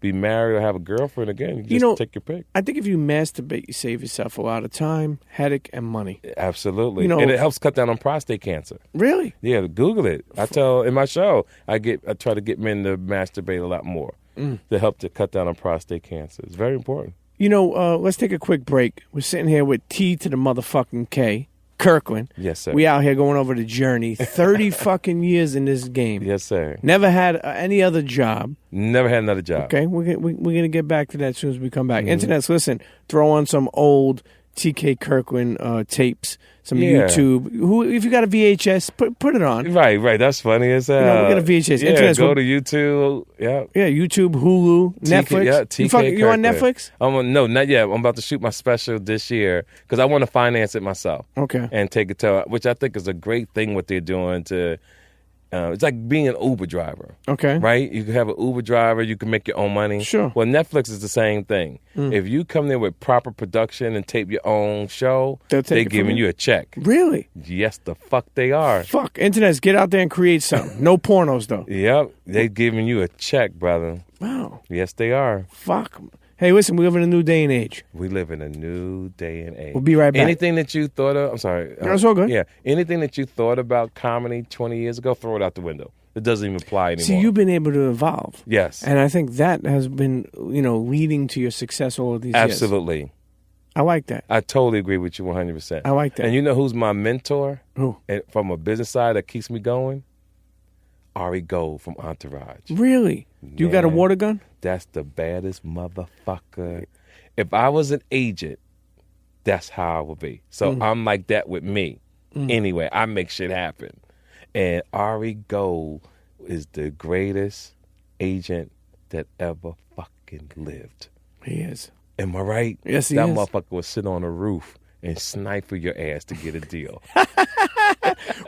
be married or have a girlfriend again. You just take your pick. I think if you masturbate, you save yourself a lot of time, headache, and money. Absolutely. And it helps cut down on prostate cancer. Really? Yeah, Google it. I tell in my show, I try to get men to masturbate a lot more to help to cut down on prostate cancer. It's very important. You know, let's take a quick break. We're sitting here with T to the motherfucking K, Kirkland. Yes, sir. We out here going over the journey. 30 fucking years in this game. Yes, sir. Never had any other job. Never had another job. Okay, we're going to get back to that as soon as we come back. Internets, listen, throw on some old TK Kirkland tapes, some YouTube. If you got a VHS, put it on. Right. That's funny as hell. We got a VHS. Yeah, Internet's go to YouTube. Yeah, YouTube, Hulu, Netflix. Yeah, TK you on Netflix? No, not yet. I'm about to shoot my special this year because I want to finance it myself. Okay. And take it to, which I think is a great thing what they're doing to. It's like being an Uber driver. Okay. Right? You can have an Uber driver. You can make your own money. Sure. Well, Netflix is the same thing. If you come there with proper production and tape your own show, they're giving you a check. Really? Yes, the fuck they are. Fuck. Internets, get out there and create something. No pornos, though. Yep. They're giving you a check, brother. Wow. Yes, they are. Fuck. Hey, listen, we live in a new day and age. We live in a new day and age. We'll be right back. Anything that you thought of, I'm sorry. No, it's all good. Yeah. Anything that you thought about comedy 20 years ago, throw it out the window. It doesn't even apply anymore. See, you've been able to evolve. Yes. And I think that has been, leading to your success all of these years. Absolutely. I like that. I totally agree with you 100%. I like that. And you know who's my mentor? Who? From a business side that keeps me going? Ari Gold from Entourage. Really? You got a water gun? That's the baddest motherfucker. If I was an agent, that's how I would be. So I'm like that with me. Anyway, I make shit happen. And Ari Gold is the greatest agent that ever fucking lived. He is. Am I right? Yes, he is. That motherfucker would sit on a roof and snipe for your ass to get a deal.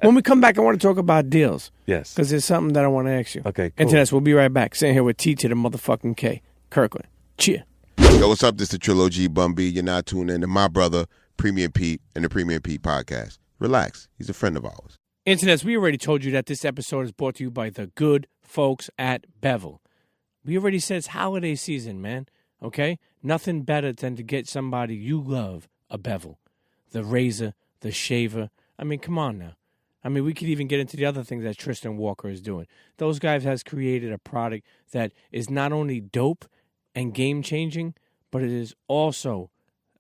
When we come back, I want to talk about deals. Yes. Because there's something that I want to ask you. Okay, cool. Internets, we'll be right back. Sitting here with T to the motherfucking K, Kirkland. Cheer. Yo, what's up? This is Trilogy Bun B. You're now tuned in to my brother, Premium Pete, and the Premium Pete podcast. Relax. He's a friend of ours. Internets, we already told you that this episode is brought to you by the good folks at Bevel. We already said it's holiday season, man, okay? Nothing better than to get somebody you love a Bevel. The razor, the shaver. I mean, come on now. I mean, we could even get into the other things that Tristan Walker is doing. Those guys has created a product that is not only dope and game-changing, but it is also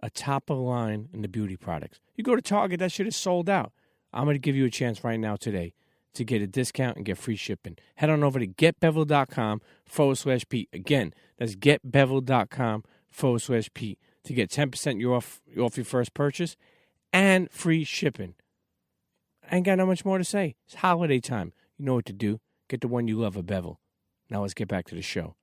a top of the line in the beauty products. You go to Target, that shit is sold out. I'm going to give you a chance right now today to get a discount and get free shipping. Head on over to getbevel.com/Pete. Again, that's getbevel.com/Pete to get 10% off your first purchase and free shipping. I ain't got no much more to say. It's holiday time. You know what to do. Get the one you love a Bevel. Now let's get back to the show.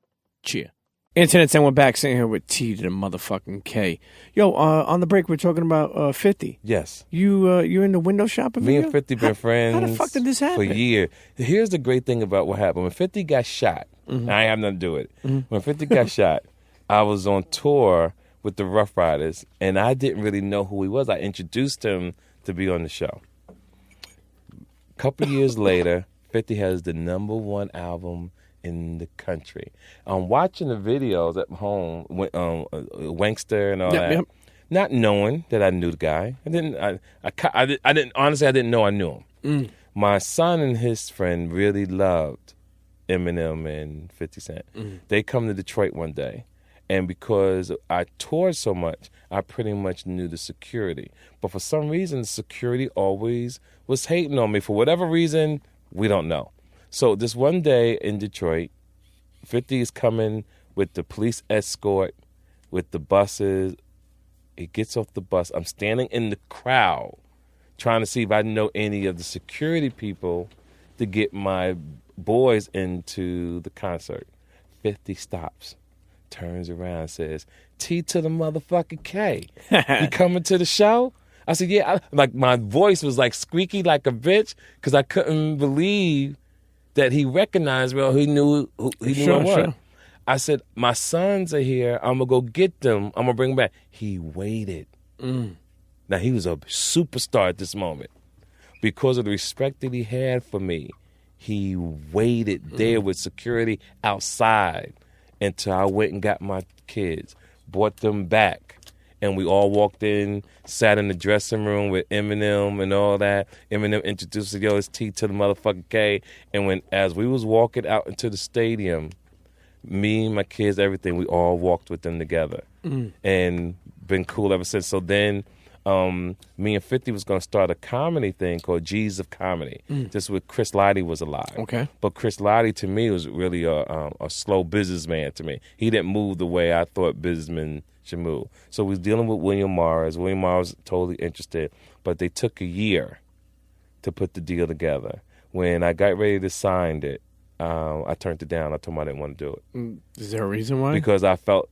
Cheer. Internets, and we're back sitting here with T to the motherfucking K. Yo, on the break, we're talking about 50. Yes. You're in the window shopping? Me and 50 been friends. How the fuck did this happen? For years. Here's the great thing about what happened. When 50 got shot, I ain't have nothing to do with it. When 50 got shot, I was on tour with the Rough Riders, and I didn't really know who he was. I introduced him to be on the show. A couple years later, 50 has the #1 album in the country. I'm watching the videos at home, Wankster and all that, not knowing that I knew the guy. I didn't know I knew him. My son and his friend really loved Eminem and 50 Cent. They come to Detroit one day, and because I toured so much, I pretty much knew the security. But for some reason, the security always was hating on me. For whatever reason, we don't know. So this one day in Detroit, 50 is coming with the police escort, with the buses. He gets off the bus. I'm standing in the crowd trying to see if I know any of the security people to get my boys into the concert. 50 stops, turns around, says, T to the motherfucking K. You coming to the show? I said, yeah. Like my voice was like squeaky like a bitch because I couldn't believe that he recognized me or he knew who I was. Sure. I said, my sons are here. I'm going to go get them. I'm going to bring them back. He waited. Now, he was a superstar at this moment. Because of the respect that he had for me, he waited there with security outside until I went and got my kids, brought them back. And we all walked in, sat in the dressing room with Eminem and all that. Eminem introduced us, yo, it's T to the motherfucking K. And as we was walking out into the stadium, me, my kids, everything, we all walked with them together. And been cool ever since. So then me and 50 was going to start a comedy thing called G's of Comedy. Just with Chris Lighty was alive. Okay. But Chris Lighty, to me, was really a slow businessman to me. He didn't move the way I thought businessmen should move. So we was dealing with William Morris. William Morris was totally interested, but they took a year to put the deal together. When I got ready to sign it, I turned it down. I told him I didn't want to do it. Is there a reason why? Because I felt,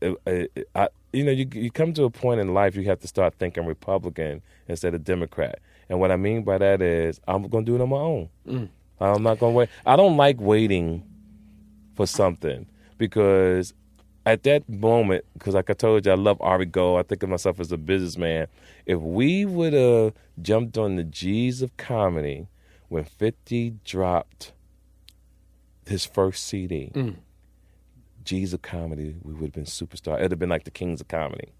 you come to a point in life you have to start thinking Republican instead of Democrat. And what I mean by that is I'm going to do it on my own. I'm not going to wait. I don't like waiting for something because at that moment, because like I told you, I love Ari Gold. I think of myself as a businessman. If we would have jumped on the G's of Comedy when 50 dropped his first CD, G's of Comedy, we would have been superstar. It would have been like the Kings of Comedy.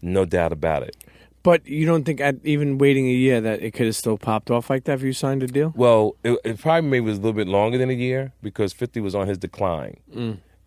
No doubt about it. But you don't think even waiting a year that it could have still popped off like that if you signed a deal? Well, it probably maybe was a little bit longer than a year because 50 was on his decline.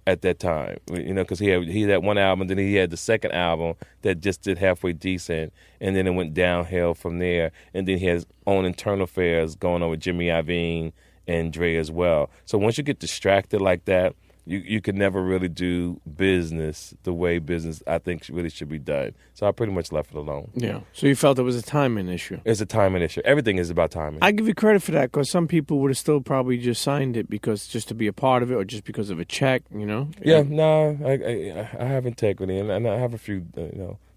At that time, because he had one album, then he had the second album that just did halfway decent, and then it went downhill from there. And then he has his own internal affairs going on with Jimmy Iovine and Dre as well. So once you get distracted like that, you could never really do business the way business I think really should be done. So I pretty much left it alone. Yeah. So you felt it was a timing issue. It's a timing issue. Everything is about timing. I give you credit for that because some people would have still probably just signed it because just to be a part of it or just because of a check, Yeah, no, I have integrity and I have a few,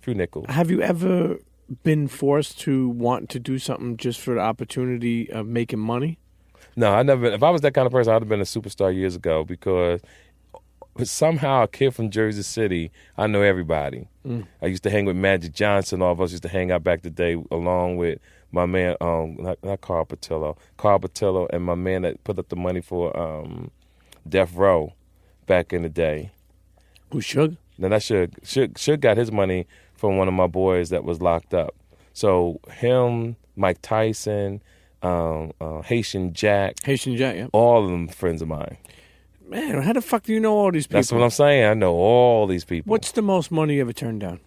few nickels. Have you ever been forced to want to do something just for the opportunity of making money? No, I never. If I was that kind of person, I would have been a superstar years ago because somehow a kid from Jersey City, I know everybody. I used to hang with Magic Johnson. All of us used to hang out back the day along with my man, not Carl Patillo, and my man that put up the money for Death Row back in the day. Who, Suge? No, not Suge. Suge got his money from one of my boys that was locked up. So him, Mike Tyson, Haitian Jack, yeah. all of them friends of mine. Man, how the fuck do you know all these people? That's what I'm saying. I know all these people. What's the most money you ever turned down?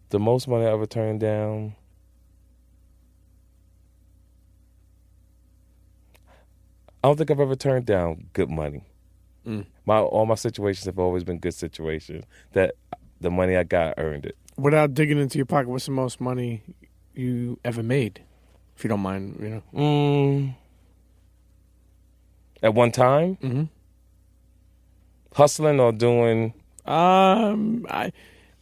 The most money I ever turned down? I don't think I've ever turned down good money. All my situations have always been good situations. That the money I got, I earned it. Without digging into your pocket, what's the most money you ever made? If you don't mind, you know. At one time? Mm-hmm. Hustling or doing?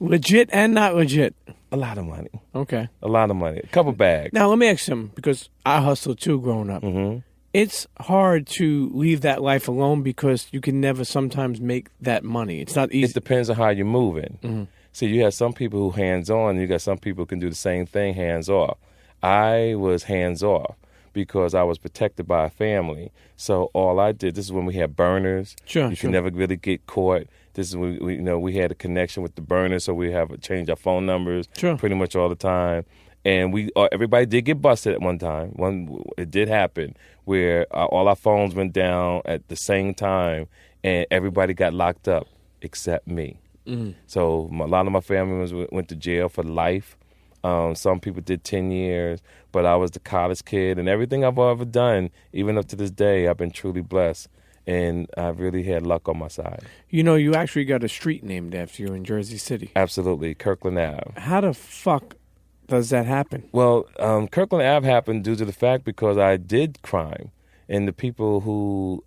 Legit and not legit. A lot of money. Okay. A lot of money. A couple bags. Now, let me ask him, because I hustled too growing up. Mm-hmm. It's hard to leave that life alone because you can never sometimes make that money. It's not easy. It depends on how you're moving. Mm-hmm. See, you have some people who hands-on, and you got some people who can do the same thing hands-off. I was hands-off because I was protected by a family. So all I did, this is when we had burners. Sure, you can never really get caught. This is when we had a connection with the burners, so we have to change our phone numbers pretty much all the time. And everybody did get busted at one time. It did happen where all our phones went down at the same time, and everybody got locked up except me. Mm. So a lot of my family members went to jail for life. Some people did 10 years, but I was the college kid, and everything I've ever done, even up to this day, I've been truly blessed, and I've really had luck on my side. You know, you actually got a street named after you in Jersey City. Absolutely, Kirkland Ave. How the fuck does that happen? Well, Kirkland Ave happened due to the fact because I did crime, and the people who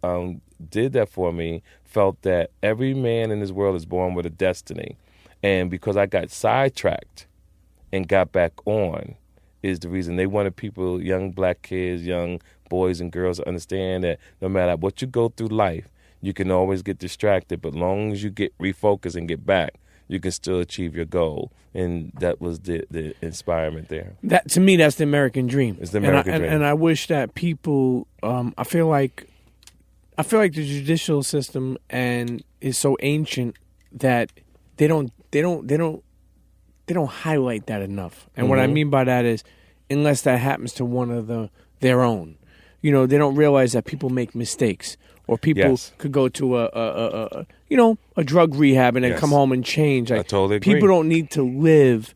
did that for me felt that every man in this world is born with a destiny, and because I got sidetracked and got back on is the reason. They wanted people, young black kids, young boys and girls, to understand that no matter what you go through life, you can always get distracted, but as long as you get refocused and get back, you can still achieve your goal. And that was the inspirement there. That, to me, that's the American dream. It's the American dream. And I wish that people, I feel like the judicial system is so ancient that they don't highlight that enough. And what I mean by that is, unless that happens to one of their own, they don't realize that people make mistakes, or people could go to a drug rehab and then come home and change. Like, I totally agree. People don't need to live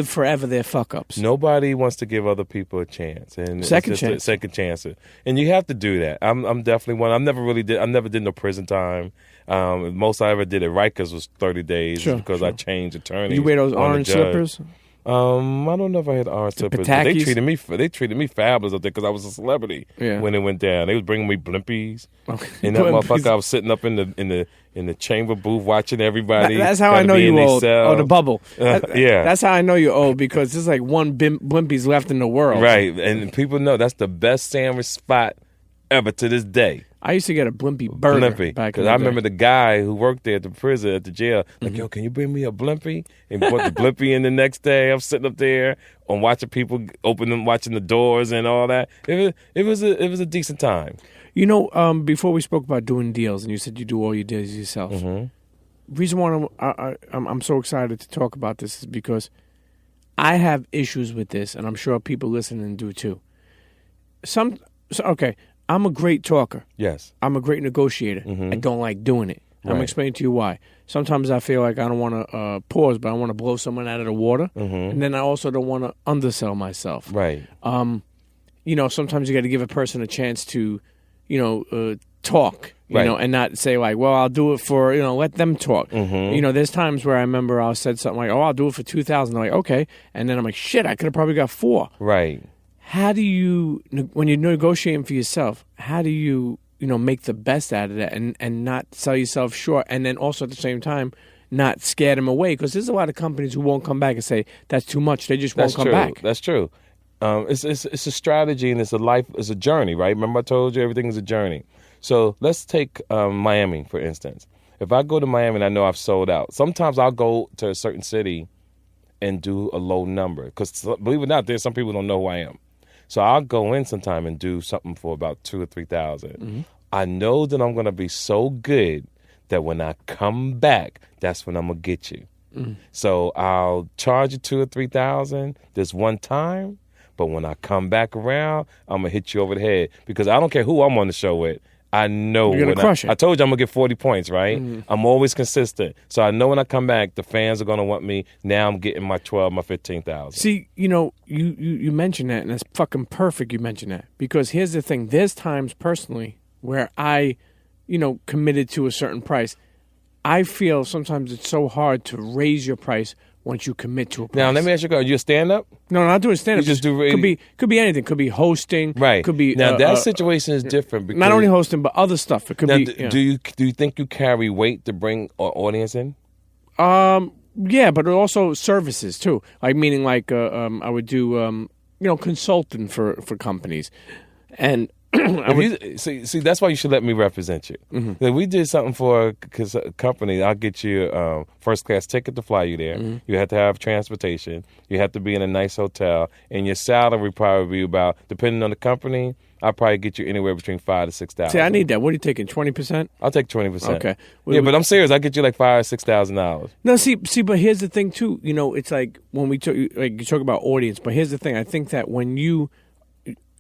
forever their fuck ups. Nobody wants to give other people a chance, and second chance, and you have to do that. I'm definitely one. I never did no prison time. Most I ever did at Rikers was 30 days because I changed attorneys. You wear those orange slippers? I don't know if I had orange slippers. They treated me fabulous up there because I was a celebrity when it went down. They was bringing me blimpies, and that motherfucker, I was sitting up in the chamber booth watching everybody. That's how I know you old. Cell. Oh, the bubble. Yeah, that's how I know you're old, because there's like one blimpies left in the world. Right, and people know that's the best sandwich spot ever to this day. I used to get a Blimpie burger back in the day. I remember the guy who worked there at the prison, at the jail, like, yo, can you bring me a Blimpie? And brought the Blimpie in the next day. I'm sitting up there and watching people open them, watching the doors and all that. It was a decent time. Before we spoke about doing deals, and you said you do all your deals yourself. Mm-hmm. Reason why I'm so excited to talk about this is because I have issues with this, and I'm sure people listening do too. I'm a great talker. Yes. I'm a great negotiator. I don't like doing it. I'm going to explain to you why. Sometimes I feel like I don't want to pause, but I want to blow someone out of the water. And then I also don't want to undersell myself. Right. Sometimes you got to give a person a chance to, talk, and not say like, well, I'll do it for, let them talk. There's times where I remember I said something like, oh, I'll do it for $2,000. They're like, okay. And then I'm like, shit, I could have probably got $4,000. Right. How do you, when you're negotiating for yourself, how do you, make the best out of that and not sell yourself short, and then also at the same time not scare them away? Because there's a lot of companies who won't come back and say, that's too much. They just won't come back. That's true. It's a strategy, and it's a journey, right? Remember I told you everything is a journey. So let's take Miami, for instance. If I go to Miami and I know I've sold out, sometimes I'll go to a certain city and do a low number. Because believe it or not, there's some people who don't know who I am. So I'll go in sometime and do something for about $2,000 or $3,000. I know that I'm going to be so good that when I come back, that's when I'm going to get you. So I'll charge you $2,000 or $3,000 this one time, but when I come back around, I'm going to hit you over the head because I don't care who I'm on the show with. I know you're going to crush it. I told you I'm going to get 40 points, right? I'm always consistent. So I know when I come back, the fans are going to want me. Now I'm getting my 12, my 15,000. See, you mentioned that, and it's fucking perfect you mentioned that. Because here's the thing. There's times personally where I, committed to a certain price. I feel sometimes it's so hard to raise your price once you commit to a price. Now, let me ask you, are you a stand-up? No, not doing stand-up. You just do radio? Could be anything. Could be hosting. Right. Could be now that situation is different. Because not only hosting, but other stuff. It could be. Do you think you carry weight to bring an audience in? Yeah, but also services too. Like meaning, like I would do, consulting for companies, and. See, that's why you should let me represent you. If we did something for a company, I'll get you a first-class ticket to fly you there. You have to have transportation. You have to be in a nice hotel. And your salary probably be about, depending on the company, I'll probably get you anywhere between $5,000 to $6,000. See, I need that. What are you taking, 20%? I'll take 20%. Okay. But I'm serious. I'll get you like $5,000 or $6,000. No, see, but here's the thing, too. It's like when you talk about audience, but here's the thing. I think that when you...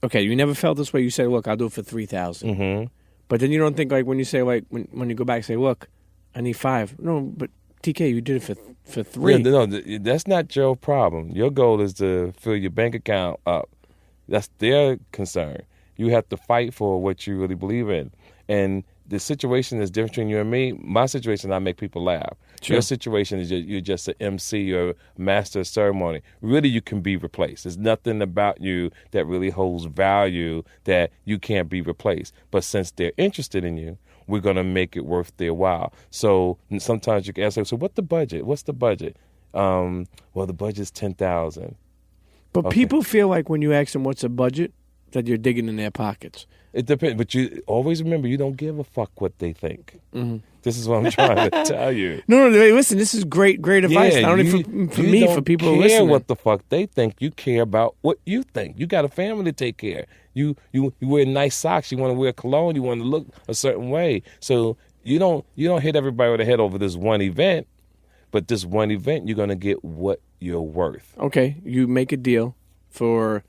Okay, you never felt this way. You say, look, I'll do it for $3,000. But then you don't think, like, when you say, like, when you go back, say, look, I need $5,000. No, but TK, you did it for $3,000. Yeah, no, that's not your problem. Your goal is to fill your bank account up. That's their concern. You have to fight for what you really believe in. And the situation is different between you and me. My situation, I make people laugh. Sure. Your situation is you're just an MC, you're a master of ceremony. Really, you can be replaced. There's nothing about you that really holds value that you can't be replaced. But since they're interested in you, we're going to make it worth their while. So sometimes you can ask, so what's the budget? What's the budget? Well, the budget's $10,000. But people feel like when you ask them what's the budget, that you're digging in their pockets. It depends, but you always remember you don't give a fuck what they think. This is what I'm trying to tell you. No, listen, this is great advice. Yeah, not only for me, for people who listen. You don't care what the fuck they think. You care about what you think. You got a family to take care. You wear nice socks. You want to wear cologne. You want to look a certain way. So you don't hit everybody with the head over this one event. But this one event, you're gonna get what you're worth. Okay, you make a deal for,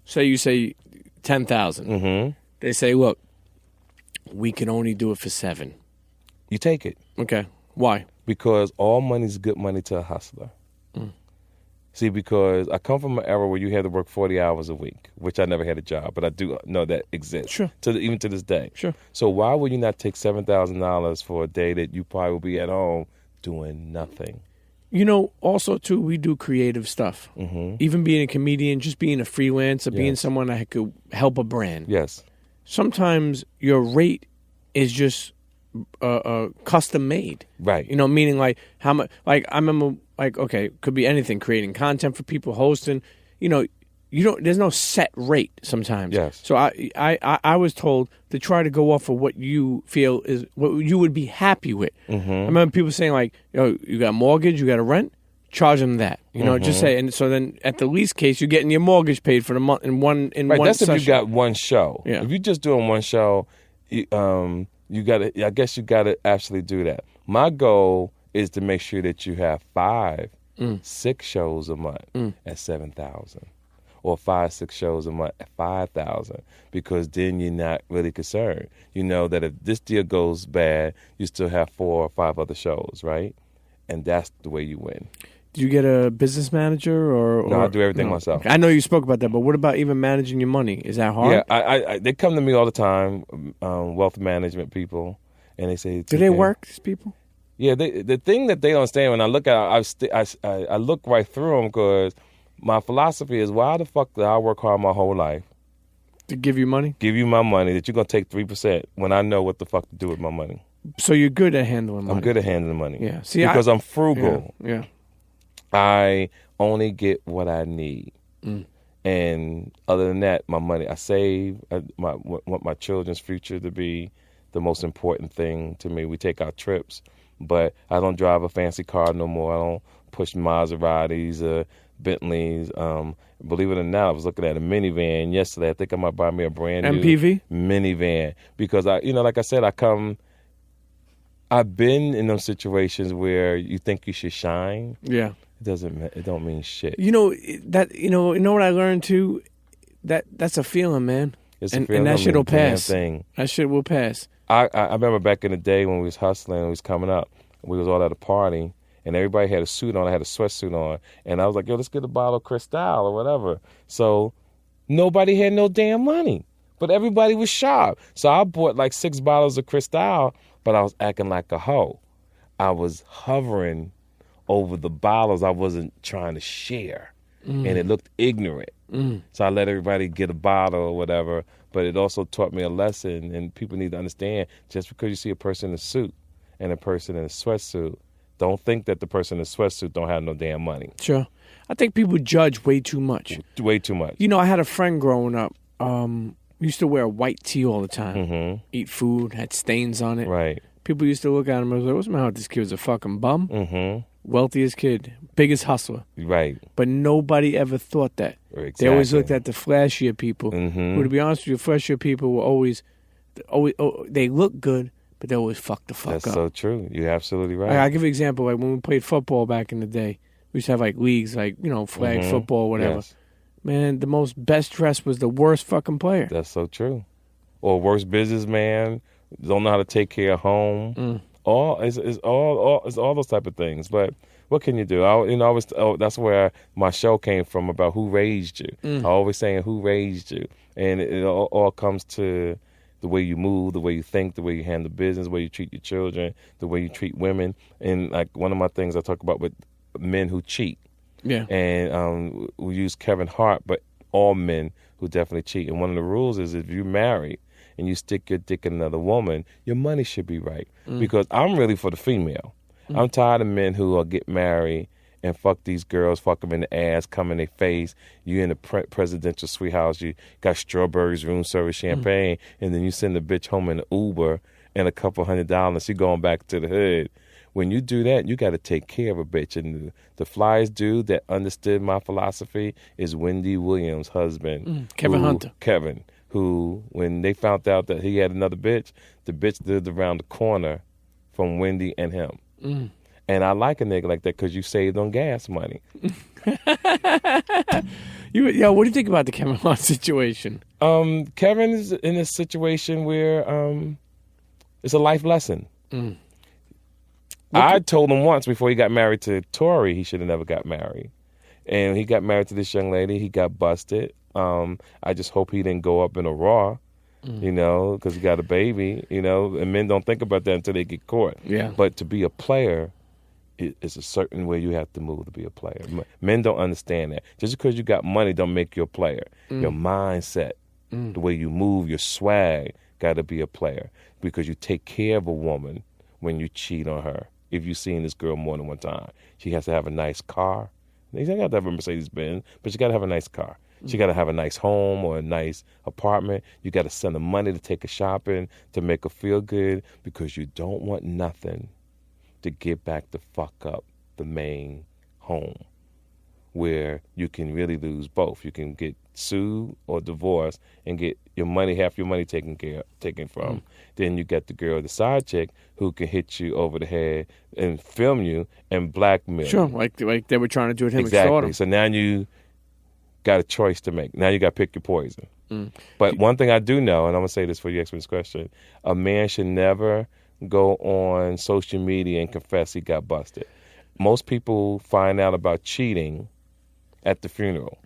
say you say $10,000. They say, look, we can only do it for $7,000. You take it. Okay. Why? Because all money is good money to a hustler. See, because I come from an era where you had to work 40 hours a week, which I never had a job, but I do know that exists. Sure. Even to this day. Sure. So why would you not take $7,000 for a day that you probably will be at home doing nothing? Also, too, we do creative stuff. Even being a comedian, just being a freelancer, being someone that could help a brand. Yes. Sometimes your rate is just custom made. Right. Meaning like how much, like I remember, like, okay, could be anything, creating content for people, hosting, there's no set rate sometimes. Yes. So I was told to try to go off of what you feel is what you would be happy with. I remember people saying like, you got a mortgage, you got a rent, charge them that. Just say, and so then at the least case, you're getting your mortgage paid for the month in one that's session. if you got one show. Yeah. If you're just doing one show, you gotta. I guess you gotta actually do that. My goal is to make sure that you have 5-6 shows a month at $7,000. Or 5-6 shows a month at $5,000, because then you're not really concerned. You know that if this deal goes bad, you still have 4 or 5 other shows, right? And that's the way you win. Do you get a business manager or No, I do everything myself. Okay. I know you spoke about that, but what about even managing your money? Is that hard? Yeah, they come to me all the time, wealth management people, and they say, do they work, these people? Yeah, the thing that they don't understand when I look at it, I look right through them, because my philosophy is, why the fuck did I work hard my whole life? To give you money? Give you my money that you're going to take 3% when I know what the fuck to do with my money. So you're good at handling money? I'm good at handling money. Yeah. See, because I'm frugal. Yeah. I only get what I need. And other than that, my money, I save. I want my children's future to be the most important thing to me. We take our trips, but I don't drive a fancy car no more. I don't push Maseratis, Bentleys. Believe it or not, I was looking at a minivan yesterday. I think I might buy me a brand new MPV minivan because like I said, I've been in those situations where you think you should shine. Yeah. It don't mean shit. You know what I learned too? That's a feeling, man. It's and, a feeling. And that shit will pass. Thing. That shit will pass. I remember back in the day when we was hustling, we was coming up, we was all at a party, and everybody had a suit on. I had a sweatsuit on, and I was like, yo, let's get a bottle of Cristal or whatever. So nobody had no damn money, but everybody was sharp. So I bought like 6 bottles of Cristal, but I was acting like a hoe. I was hovering over the bottles. I wasn't trying to share, and it looked ignorant. So I let everybody get a bottle or whatever, but it also taught me a lesson, and people need to understand, just because you see a person in a suit and a person in a sweatsuit, don't think that the person in a sweatsuit don't have no damn money. Sure. I think people judge way too much. Way too much. You know, I had a friend growing up, used to wear white tee all the time, eat food, had stains on it. Right. People used to look at him and was like, what's the matter with this kid? Was a fucking bum? Wealthiest kid, biggest hustler. Right. But nobody ever thought that. Exactly. They always looked at the flashier people. Who, to be honest with you, flashier people were always they look good, but they always fuck the fuck up. That's so true. You're absolutely right. I'll give you an example. Like when we played football back in the day, we used to have like leagues, like, flag football or whatever. Yes. Man, the most best dressed was the worst fucking player. That's so true. Or worst businessman, don't know how to take care of home. It's all those type of things. But what can you do? That's where my show came from, about who raised you. I always saying who raised you, and it all comes to the way you move, the way you think, the way you handle business, the way you treat your children, the way you treat women. And like one of my things I talk about with men who cheat. Yeah. And we use Kevin Hart, but all men who definitely cheat. And one of the rules is if you're married and you stick your dick in another woman, your money should be right. Because I'm really for the female. I'm tired of men who get married and fuck these girls, fuck them in the ass, come in their face. You in the presidential suite house, you got strawberries, room service, champagne, and then you send the bitch home in an Uber and a couple $100. She going back to the hood. When you do that, you got to take care of a bitch. And the flyest dude that understood my philosophy is Wendy Williams' husband. Kevin Hunter. Kevin, who, when they found out that he had another bitch, the bitch lived around the corner from Wendy and him. And I like a nigga like that because you saved on gas money. What do you think about the Kevin Hart situation? Kevin is in a situation where it's a life lesson. I told him once before he got married to Tori, he should have never got married. And he got married to this young lady. He got busted. I just hope he didn't go up in a raw, because he got a baby, and men don't think about that until they get caught. Yeah. But to be a player, it's a certain way you have to move to be a player. Men don't understand that. Just because you got money don't make you a player. Your mindset, the way you move, your swag, got to be a player. Because you take care of a woman when you cheat on her. If you've seen this girl more than one time, she has to have a nice car. You don't have to have a Mercedes-Benz, but you got to have a nice car. She got to have a nice home or a nice apartment. You got to send her money to take her shopping, to make her feel good, because you don't want nothing to get back to fuck up the main home, where you can really lose both. You can get sued or divorced and get your money, half your money taken from. Then you get the girl, the side chick, who can hit you over the head and film you and blackmail you. Sure, like they were trying to do with him. Exactly. So now you got a choice to make. Now you got to pick your poison. But one thing I do know, and I'm going to say this for you, this question, a man should never go on social media and confess he got busted. Most people find out about cheating at the funeral.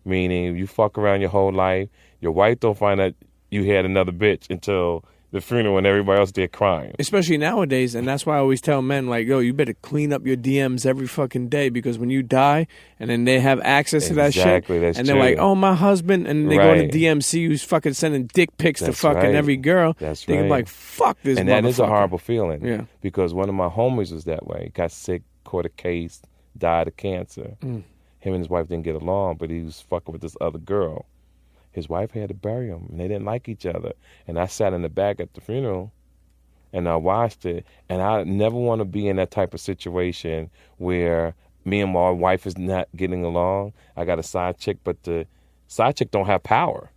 Meaning you fuck around your whole life. Your wife don't find out you had another bitch until the funeral and everybody else there crying. Especially nowadays, and that's why I always tell men, like, yo, you better clean up your DMs every fucking day, because when you die and then they have access to that shit, that's and they're true. like, oh, my husband, and they go to DMC who's fucking sending dick pics to fucking every girl. That's they can be like, fuck this and motherfucker. that is a horrible feeling. Yeah. Because one of my homies was that way. He got sick, caught a case, died of cancer. Him and his wife didn't get along, but he was fucking with this other girl. His wife had to bury him, and they didn't like each other. And I sat in the back at the funeral, and I watched it, and I never want to be in that type of situation where me and my wife is not getting along. I got a side chick, but the side chick don't have power.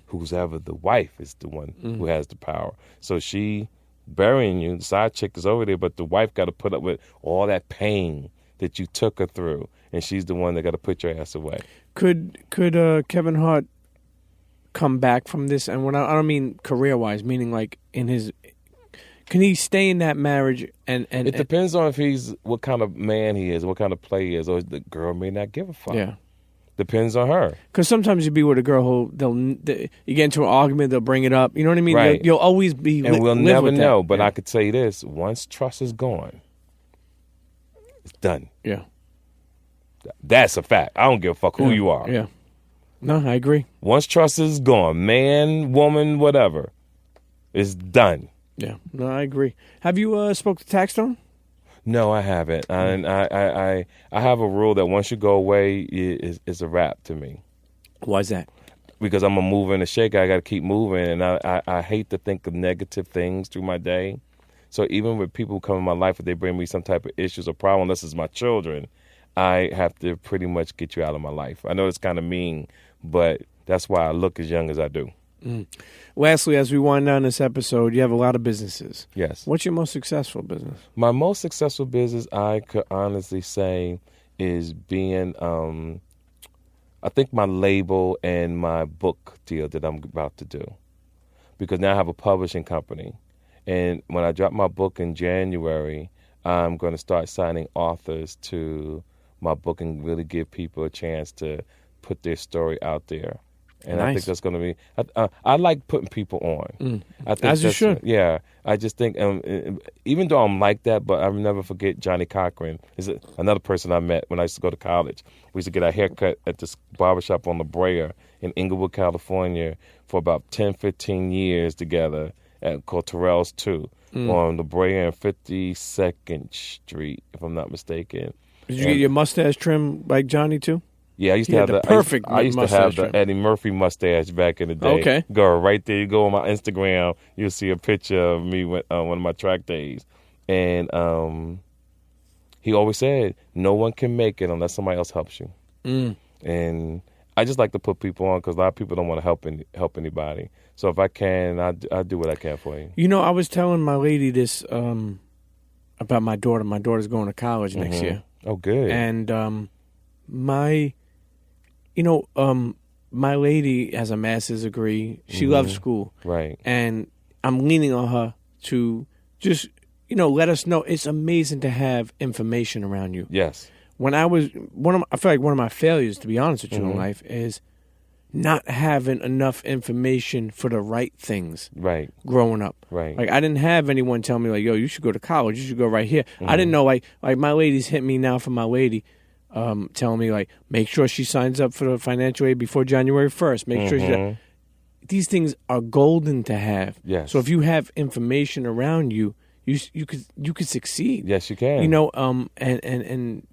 Who's ever the wife is the one who has the power. So she burying you, the side chick is over there, but the wife got to put up with all that pain that you took her through, and she's the one that got to put your ass away. Could Kevin Hart come back from this? And when I don't mean career-wise, meaning like in his... Can he stay in that marriage? And it depends on if he's what kind of man he is, what kind of play he is, or the girl may not give a fuck. Yeah. Depends on her. Because sometimes you be with a girl who you get into an argument, they'll bring it up. You know what I mean? Right. You'll always be and we'll live never with know. that. But yeah. I could say this: once trust is gone, it's done. Yeah. That's a fact. I don't give a fuck who you are. Yeah. No, I agree. Once trust is gone, man, woman, whatever, it's done. Yeah. No, I agree. Have you spoke to Taxstone? No, I haven't. And I have a rule that once you go away, it's a wrap to me. Why is that? Because I'm a mover and a shaker. I got to keep moving, and I hate to think of negative things through my day. So even with people who come in my life, if they bring me some type of issues or problem, unless it's my children, I have to pretty much get you out of my life. I know it's kind of mean, but that's why I look as young as I do. Lastly, as we wind down this episode, you have a lot of businesses. Yes. What's your most successful business? My most successful business, I could honestly say, is being, I think my label and my book deal that I'm about to do. Because now I have a publishing company. And when I drop my book in January, I'm going to start signing authors to my book and really give people a chance to put their story out there. And nice. I think that's going to be... I like putting people on. I think as you should. Yeah. I just think, even though I'm like that, but I'll never forget Johnny Cochran. Is another person I met when I used to go to college. We used to get our haircut at this barbershop on La Brea in Inglewood, California for about 10, 15 years together called Terrell's 2 on La Brea and 52nd Street, if I'm not mistaken. Did you get your mustache trimmed like Johnny, too? Yeah, I used to have the perfect I used to have the trim. Eddie Murphy mustache back in the day. Okay. Go right there. You go on my Instagram, you'll see a picture of me with one of my track days. And he always said, no one can make it unless somebody else helps you. And I just like to put people on because a lot of people don't want to help anybody. So if I can, I do what I can for you. You know, I was telling my lady this about my daughter. My daughter's going to college next year. Oh, good. And my lady has a master's degree. She loves school. Right. And I'm leaning on her to just, let us know. It's amazing to have information around you. Yes. When I feel like one of my failures, to be honest with you, in life is not having enough information for the right things. Right. Growing up. Right. Like I didn't have anyone tell me like, yo, you should go to college. You should go right here. I didn't know like my lady's hit me now from my lady. Telling me, like, make sure she signs up for the financial aid before January 1st. Make sure these things are golden to have. Yes. So if you have information around you, you could succeed. Yes, you can. And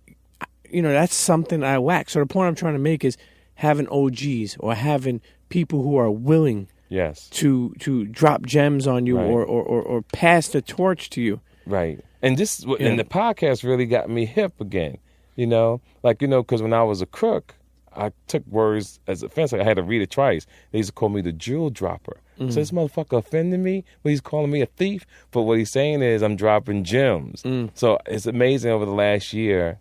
that's something I lack. So the point I'm trying to make is having OGs or having people who are willing to drop gems on you or pass the torch to you. Right. And and the podcast really got me hip again. Because when I was a crook, I took words as offensive. I had to read it twice. They used to call me the jewel dropper. So this motherfucker offended me, but he's calling me a thief. But what he's saying is I'm dropping gems. So it's amazing over the last year,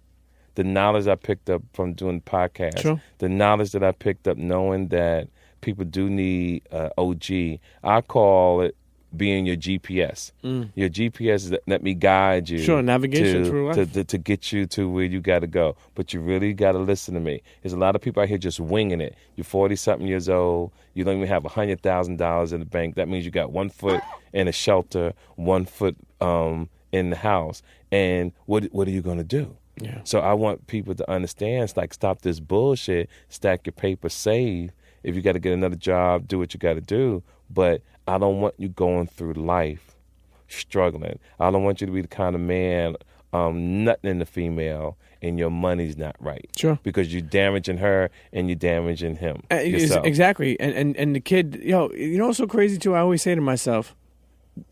the knowledge I picked up from doing podcasts, the knowledge that I picked up knowing that people do need OG. I call it being your GPS. Your GPS is let me guide you. Navigation through life. To get you to where you got to go. But you really got to listen to me. There's a lot of people out here just winging it. You're 40-something years old. You don't even have $100,000 in the bank. That means you got 1 foot in a shelter, 1 foot in the house. And what are you going to do? Yeah. So I want people to understand, like, stop this bullshit, stack your paper, save. If you got to get another job, do what you got to do. But I don't want you going through life struggling. I don't want you to be the kind of man nothing in the female and your money's not right. Sure. Because you're damaging her and you're damaging him. Yourself. Exactly. And the kid, what's so crazy too? I always say to myself,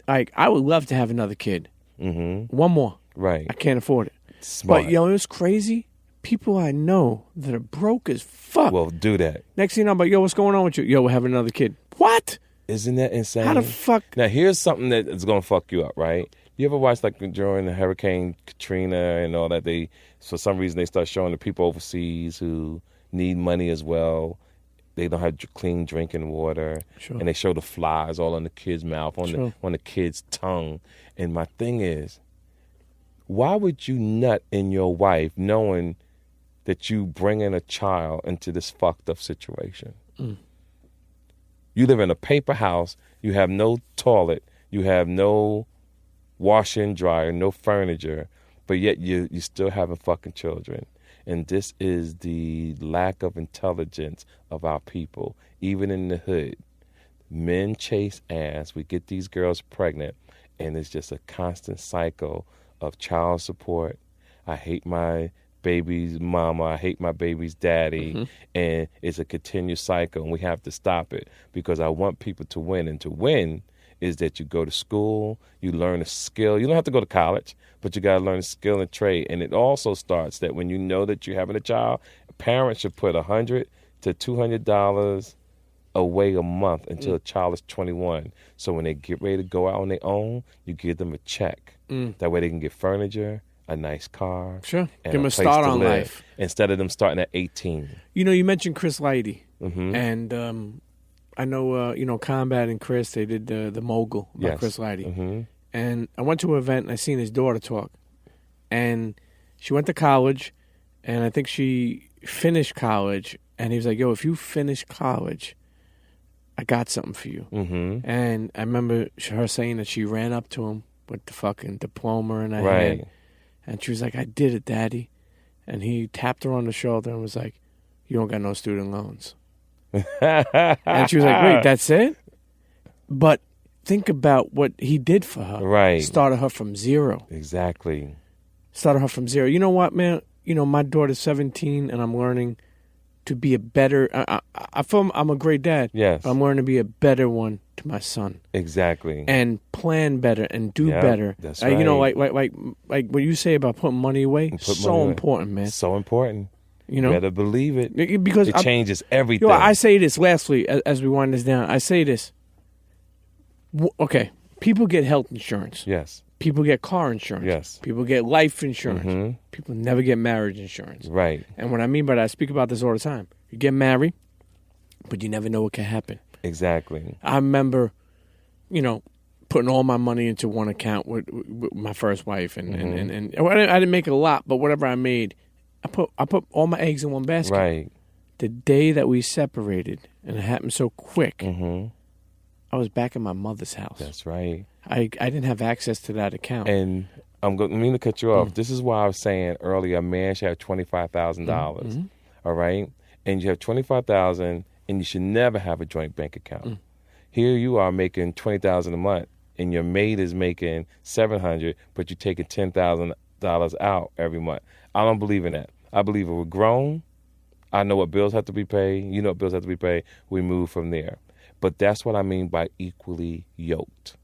Like, I would love to have another kid. Mm-hmm. One more. Right. I can't afford it. Smart. But, it's crazy. People I know that are broke as fuck. Well, do that. Next thing you know, I'm like, yo, what's going on with you? Yo, we're having another kid. What? Isn't that insane? How the fuck? Now, here's something that is going to fuck you up, right? You ever watch, like, during the Hurricane Katrina and all that, for some reason, they start showing the people overseas who need money as well. They don't have clean drinking water. Sure. And they show the flies all on the kid's mouth, on the kid's tongue. And my thing is, why would you nut in your wife knowing that you bringing a child into this fucked up situation? You live in a paper house. You have no toilet. You have no washer and dryer, no furniture, but yet you still having fucking children. And this is the lack of intelligence of our people, even in the hood. Men chase ass. We get these girls pregnant, and it's just a constant cycle of child support. I hate my baby's mama. I hate my baby's daddy. And it's a continuous cycle, and we have to stop it because I want people to win. And to win is that you go to school, you learn a skill. You don't have to go to college, but you got to learn a skill and trade. And it also starts that when you know that you're having a child, parents should put $100 to $200 away a month until a child is 21. So when they get ready to go out on their own, you give them a check. That way they can get furniture, a nice car. Sure. And Give them a place start to on live, life. instead of them starting at 18. You mentioned Chris Lighty. And I know, Combat and Chris, they did the Mogul by Chris Lighty. And I went to an event and I seen his daughter talk. And she went to college, and I think she finished college. And he was like, yo, if you finish college, I got something for you. And I remember her saying that she ran up to him with the fucking diploma in her hand. And she was like, I did it, Daddy. And he tapped her on the shoulder and was like, you don't got no student loans. And she was like, wait, that's it? But think about what he did for her. Right. Started her from zero. Exactly. Started her from zero. You know what, man? My daughter's 17, and I'm learning to be a better... I feel I'm a great dad. Yes. But I'm learning to be a better one to my son. Exactly. And plan better and do better. That's right. Like what you say about putting money away, important, man. So important. You know? Better believe it. Because it changes everything. I say this lastly, as we wind this down. I say this. Okay, people get health insurance. Yes. People get car insurance. Yes. People get life insurance. People never get marriage insurance. Right. And what I mean by that, I speak about this all the time. You get married, but you never know what can happen. Exactly. I remember, putting all my money into one account with my first wife, and I didn't make a lot, but whatever I made, I put all my eggs in one basket. Right. The day that we separated, and it happened so quick, I was back in my mother's house. That's right. I didn't have access to that account. And I mean to cut you off. This is why I was saying earlier, a man should have $25,000. All right? And you have $25,000, and you should never have a joint bank account. Here you are making $20,000 a month, and your mate is making $700, but you're taking $10,000 out every month. I don't believe in that. I believe if we're grown, I know what bills have to be paid. You know what bills have to be paid. We move from there. But that's what I mean by equally yoked.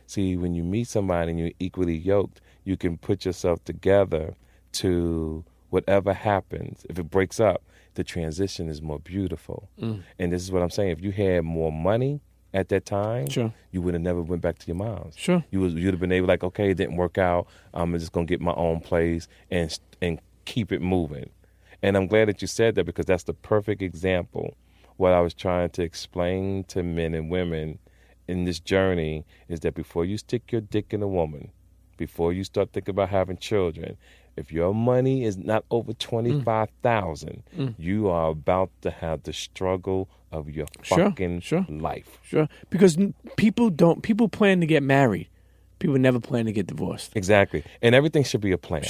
See, when you meet somebody and you're equally yoked, you can put yourself together to whatever happens. If it breaks up, the transition is more beautiful. And this is what I'm saying. If you had more money at that time, you would have never went back to your mom's. You'd have been able, like, okay, it didn't work out. I'm just going to get my own place and keep it moving. And I'm glad that you said that, because that's the perfect example. What I was trying to explain to men and women in this journey is that before you stick your dick in a woman, before you start thinking about having children, if your money is not over $25,000, you are about to have the struggle of your fucking life. Because people plan to get married. People never plan to get divorced. Exactly. And everything should be a plan.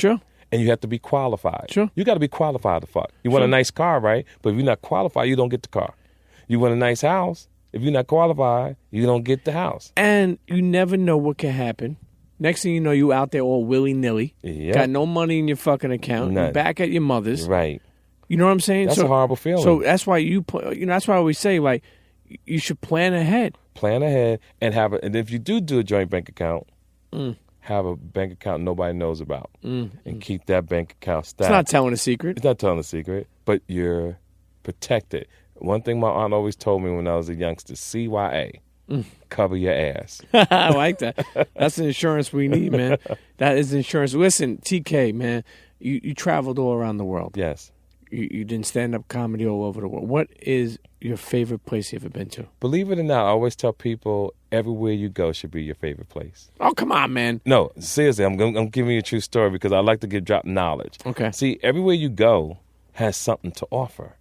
And you have to be qualified. You got to be qualified to fuck. You want a nice car, right? But if you're not qualified, you don't get the car. You want a nice house. If you're not qualified, you don't get the house. And you never know what can happen. Next thing you know, you out there all willy-nilly. Got no money in your fucking account. You're back at your mother's. Right. You know what I'm saying? That's a horrible feeling. So that's why that's why we say, like, you should plan ahead. Plan ahead and and if you do a joint bank account, have a bank account nobody knows about, and keep that bank account stacked. It's not telling a secret. It's not telling a secret, but you're protected. One thing my aunt always told me when I was a youngster: CYA, cover your ass. I like that. That's the insurance we need, man. That is insurance. Listen, TK, man, you traveled all around the world. Yes. You did stand-up comedy all over the world. What is your favorite place you've ever been to? Believe it or not, I always tell people everywhere you go should be your favorite place. Oh, come on, man. No, seriously, I'm giving you a true story because I like to drop knowledge. Okay. See, everywhere you go has something to offer.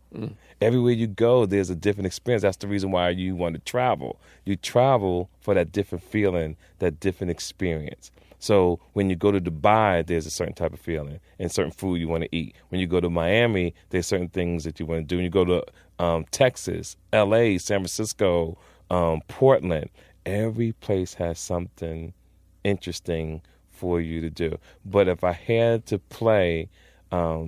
Everywhere you go, there's a different experience. That's the reason why you want to travel. You travel for that different feeling, that different experience. So when you go to Dubai, there's a certain type of feeling and certain food you want to eat. When you go to Miami, there's certain things that you want to do. When you go to Texas, L.A., San Francisco, Portland, every place has something interesting for you to do. But if I had to play, tell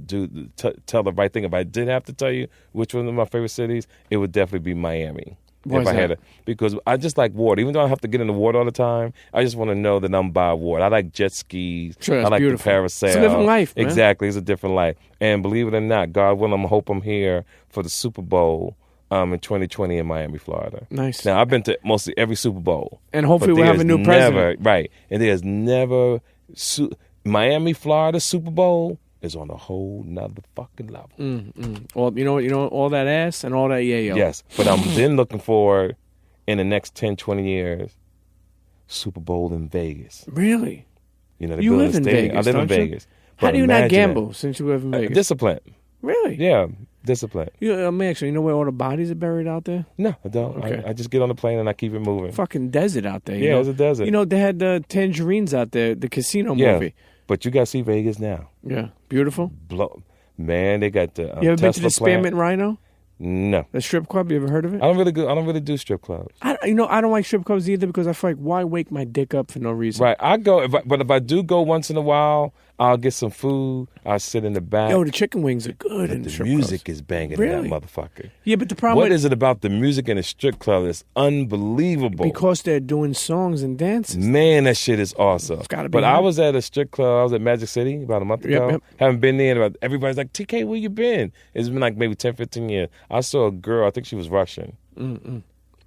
the right thing, if I did have to tell you which one of my favorite cities, it would definitely be Miami. Why is that? Because I just like water. Even though I have to get in the water all the time, I just want to know that I'm by water. I like jet skis. Sure, that's I like beautiful. the parasail. It's a different life, man. Exactly, it's a different life. And believe it or not, God willing, I hope I'm here for the Super Bowl in 2020 in Miami, Florida. Nice. Now, I've been to mostly every Super Bowl. And hopefully but we'll have a new president. Right. And there's never... Miami, Florida Super Bowl is on a whole nother fucking level. Well, you know, all that ass and all that yayo. Yes, but I'm then looking forward in the next 10, 20 years, Super Bowl in Vegas. Really? You know, You live in Vegas, I live in don't you? Vegas. How But do you not imagine gamble since you live in it. Vegas? Discipline. Really? Yeah, discipline. You know where all the bodies are buried out there? No, I don't. Okay. I just get on the plane and I keep it moving. Fucking desert out there. Yeah, know? it's a desert. You know, they had the Tangerines out there, the casino Yeah, movie. but you got to see Vegas now. Yeah. Beautiful. Man, they got the You ever been to Tesla the Spearmint plant. Rhino? No, The strip club? You ever heard of it? I don't really do strip clubs. I don't like strip clubs either because I feel like why wake my dick up for no reason? Right, I go, but if I do go once in a while, I'll get some food. I'll sit in the back. Yo, the chicken wings are good in the the strip music clubs. is banging Really? in that motherfucker. Yeah, but the problem What with is it about the music in a strip club that's unbelievable? because they're doing songs and dances. Man, that shit is awesome. It's gotta be But I hard. was at a strip club. I was at Magic City about a month ago. Yep. Haven't been there. And everybody's like, TK, where you been? It's been like maybe 10, 15 years. I saw a girl. I think she was Russian.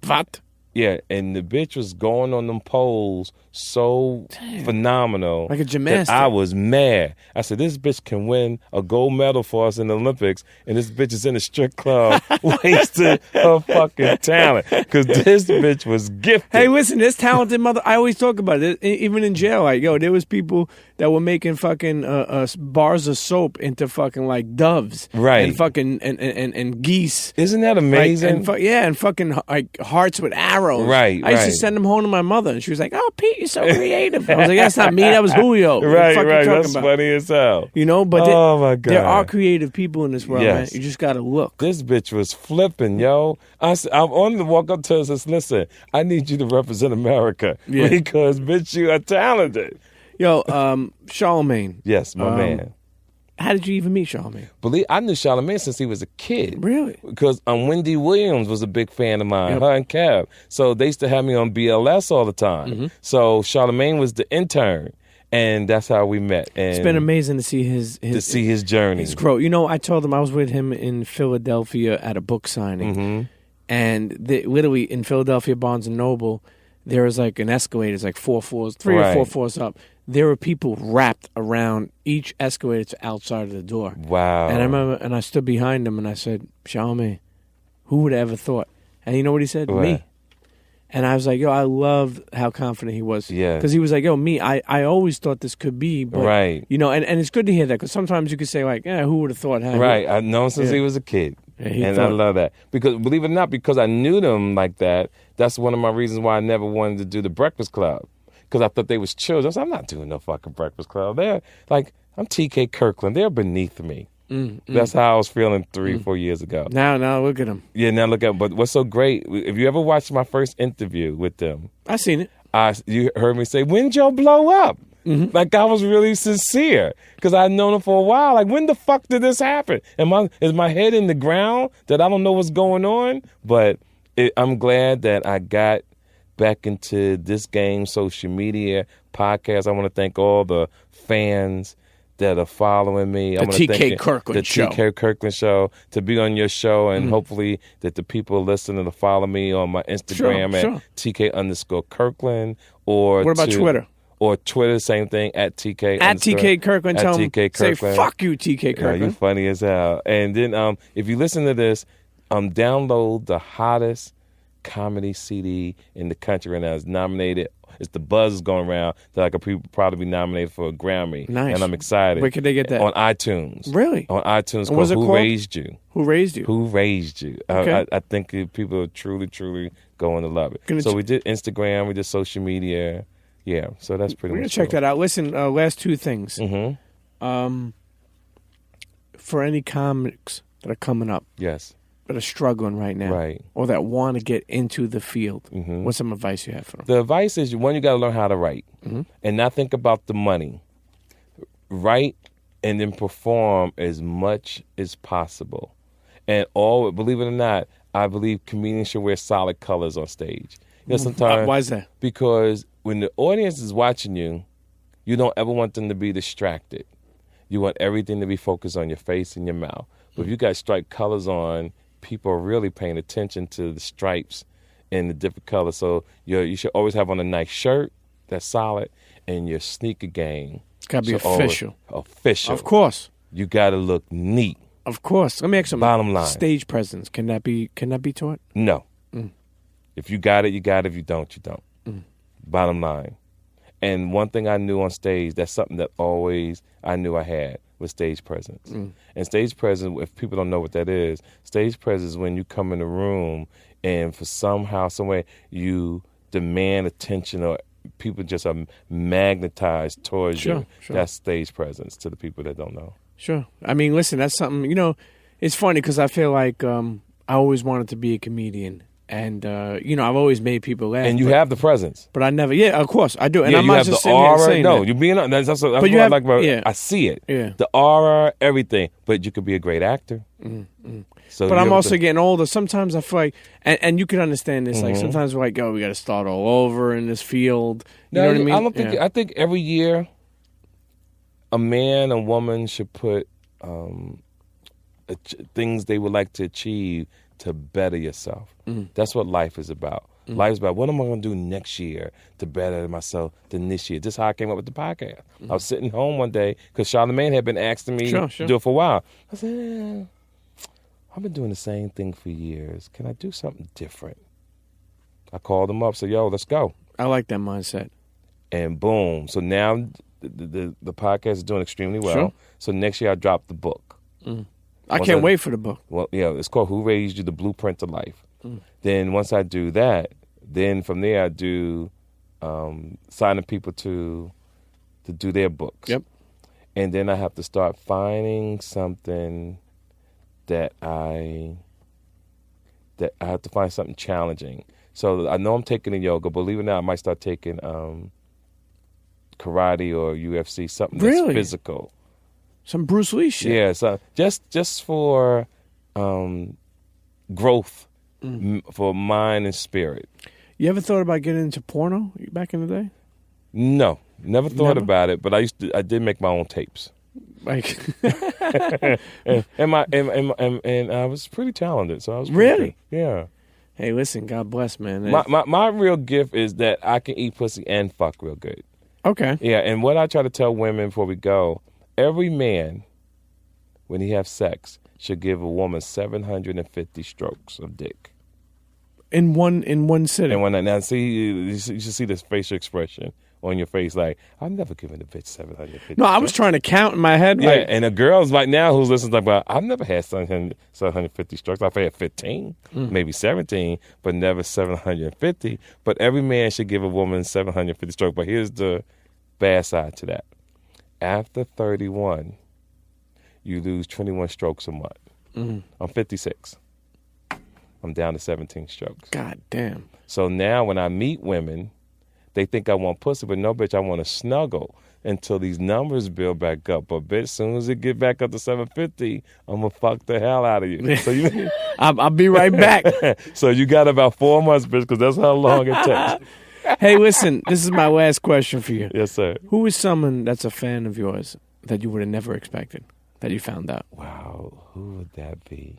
What? Yeah, and the bitch was going on them poles so phenomenal. Like a gymnastic. that I was mad. I said, this bitch can win a gold medal for us in the Olympics, and this bitch is in a strip club wasting her fucking talent. Because this bitch was gifted. Hey, listen, this talented mother. I always talk about it. Even in jail, like, yo, there was people that were making fucking bars of soap into fucking like doves, Right. And fucking and geese. Isn't that amazing? Like, and fucking like hearts with arrows. Right, I used to right. send them home to my mother, and she was like, "Oh, Pete, you're so creative." I was like, "That's not me. That was Julio." What the right, fuck you right. talking That's about? funny as hell. You know, but Oh, my God. there are creative people in this world, Yes. man. You just gotta look. This bitch was flipping, yo. I wanted to walk up to her and says, listen, I need you to represent America. Yeah. Because, bitch, you are talented. Yo, Charlemagne. Yes, my man. How did you even meet Charlemagne? I knew Charlamagne since he was a kid. Really? Because Wendy Williams was a big fan of mine, Yep. her and Kev. So they used to have me on BLS all the time. Mm-hmm. So Charlamagne was the intern, and that's how we met. And It's been amazing to see his journey. his growth. You know, I told him I was with him in Philadelphia at a book signing, Mm-hmm. and literally in Philadelphia Barnes and Noble, there was like an escalator, it's like 4 floors, three or Right. 4 floors up. There were people wrapped around each escalator to outside of the door. Wow. And I remember, and I stood behind him, and I said, "Charlamagne, who would have ever thought?" And you know what he said? What? Me. And I was like, yo, I loved how confident he was. Yeah. Because he was like, yo, me, I always thought this could be. But, Right. You know, and it's good to hear that because sometimes you could say, like, who would have thought? Right. I've known since Yeah. he was a kid. Yeah, he and I thought- love that. Because believe it or not, because I knew them like that, that's one of my reasons why I never wanted to do the Breakfast Club. Because I thought they was children. I said, I'm not doing no fucking Breakfast Club. They're like, I'm TK Kirkland. They're beneath me. That's how I was feeling 4 years ago. Now look at him. Yeah, now look at. But what's so great? If you ever watched my first interview with them, I seen it. you heard me say, "When'd y'all blow up?" Like I was really sincere because I'd known them for a while. Like, when the fuck did this happen? Is my head in the ground that I don't know what's going on? But I'm glad that I got back into this game, social media, podcast. I want to thank all the fans that are following me. The TK Kirkland Show. The TK Kirkland Show, to be on your show, and hopefully that the people listening to follow me on my Instagram at TK_Kirkland. Or what about Twitter? Or Twitter, same thing, at TK. At TK Kirkland. Tell them, say, fuck you, TK Kirkland. Yeah, you funny as hell. And then if you listen to this, download the hottest comedy CD in the country right now. It's nominated. It's the buzz going around that I could probably be nominated for a Grammy. Nice. And I'm excited. Where could they get that? On iTunes. Really? On iTunes. What's it called? Who Raised You? Who Raised You? Who Raised You? Okay. I think people are truly, truly going to love it. So we did Instagram. We did social media. Yeah. So that's pretty much We're going to check that out. Listen, last two things. Mm-hmm. For any comics that are coming up. Yes. That are struggling right now, right, or that want to get into the field, what's some advice you have for them? The advice is, one, you got to learn how to write, and not think about the money. Write and then perform as much as possible. And believe it or not, I believe comedians should wear solid colors on stage. You know, sometimes why is that? Because when the audience is watching you, you don't ever want them to be distracted. You want everything to be focused on your face and your mouth. But if you got striped colors on, people are really paying attention to the stripes and the different colors. So you should always have on a nice shirt that's solid, and your sneaker game. It's got to be official. Official. Of course. You got to look neat. Of course. Let me ask you something. Bottom line. Stage presence. Can that be taught? No. If you got it, you got it. If you don't, you don't. Bottom line. And one thing I knew on stage, that's something that always I knew I had, was stage presence. And stage presence, if people don't know what that is, stage presence is when you come in the room and for somehow, some way, you demand attention, or people just are magnetized towards you. Sure. That's stage presence to the people that don't know. Sure. I mean, listen, that's something, it's funny because I feel like I always wanted to be a comedian. And, I've always made people laugh. And you have the presence. But I never, of course, I do. And I'm you not have just the sitting aura. here saying No, that. you're being, that's what you I have, like about it. I see it. Yeah. The aura, everything. But you could be a great actor. So but I'm also getting older. Sometimes I feel like, and you can understand this, like sometimes we're like, oh, we got to start all over in this field. You know what I mean? I don't think, I think every year a man and woman should put things they would like to achieve to better yourself. That's what life is about. Life is about, what am I going to do next year to better myself than this year? This is how I came up with the podcast. I was sitting home one day because Charlamagne had been asking me to do it for a while. I said, I've been doing the same thing for years. Can I do something different? I called him up, said, yo, let's go. I like that mindset. And boom. So now the podcast is doing extremely well. Sure. So next year I dropped the book. I can't wait for the book. Well, yeah, it's called Who Raised You? The Blueprint to Life. Then once I do that, then from there I do signing people to do their books. Yep. And then I have to start finding something that I have to find something challenging. So I know I'm taking in yoga. Believe it or not, I might start taking karate or UFC, something that's physical. Some Bruce Lee shit. Yeah, so just for growth, for mind and spirit. You ever thought about getting into porno back in the day? No, never thought about it. But I did make my own tapes. Like, and I was pretty talented, so I was really good. Yeah. Hey, listen, God bless, man. My real gift is that I can eat pussy and fuck real good. Okay. Yeah, and what I try to tell women before we go, every man, when he has sex, should give a woman 750 strokes of dick. In one sitting. And now, see, you should see this facial expression on your face, like, I've never given a bitch 750. No, I was trying to count in my head. Yeah, and the girls right now who's listening, like, well, I've never had 750 strokes. I've had 15, maybe 17, but never 750. But every man should give a woman 750 strokes. But here's the bad side to that. After 31, you lose 21 strokes a month. I'm 56. I'm down to 17 strokes. God damn. So now when I meet women, they think I want pussy, but no, bitch, I want to snuggle until these numbers build back up. But bitch, as soon as it get back up to 750, I'm gonna fuck the hell out of you. So you, I'll be right back. So you got about 4 months, bitch, because that's how long it takes. Hey, listen, this is my last question for you. Yes, sir. Who is someone that's a fan of yours that you would have never expected that you found out? Wow, who would that be?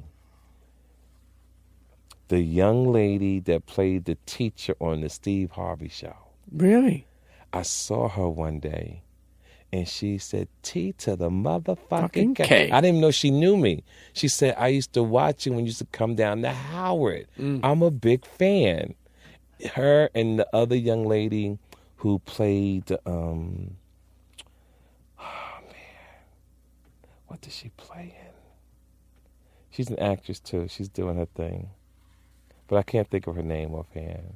The young lady that played the teacher on the Steve Harvey show. Really? I saw her one day, and she said, T to the motherfucking K. K. I didn't even know she knew me. She said, I used to watch you when you used to come down to Howard. I'm a big fan. Her and the other young lady who played, what did she play in? She's an actress, too. She's doing her thing. But I can't think of her name offhand.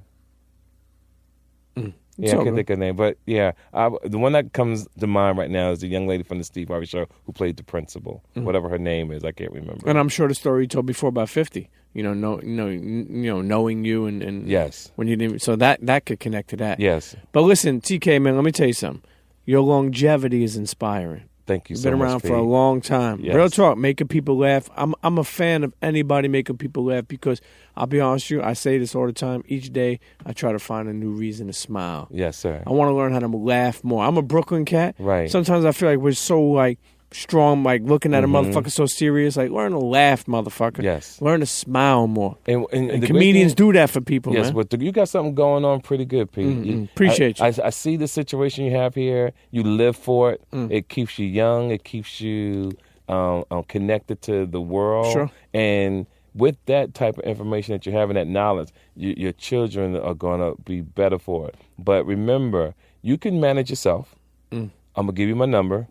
Yeah, I can't think of her name. But, yeah, the one that comes to mind right now is the young lady from the Steve Harvey show who played the principal. Whatever her name is, I can't remember. And I'm sure the story you told before about 50. Knowing you and yes, when you didn't. So that could connect to that. Yes. But listen, TK, man, let me tell you something. Your longevity is inspiring. Thank you You've so much. been around for a long time. Yes. Real talk, making people laugh. I'm a fan of anybody making people laugh because I'll be honest with you, I say this all the time. Each day I try to find a new reason to smile. Yes, sir. I want to learn how to laugh more. I'm a Brooklyn cat. Right. Sometimes I feel like we're so strong, looking at a motherfucker so serious. Learn to laugh, motherfucker. Yes. Learn to smile more. And the comedians do that for people, yes, man. but you got something going on pretty good, Pete. Appreciate you. I see the situation you have here. You live for it. It keeps you young. It keeps you connected to the world. Sure. And with that type of information that you have and that knowledge, your children are going to be better for it. But remember, you can manage yourself. I'm going to give you my number.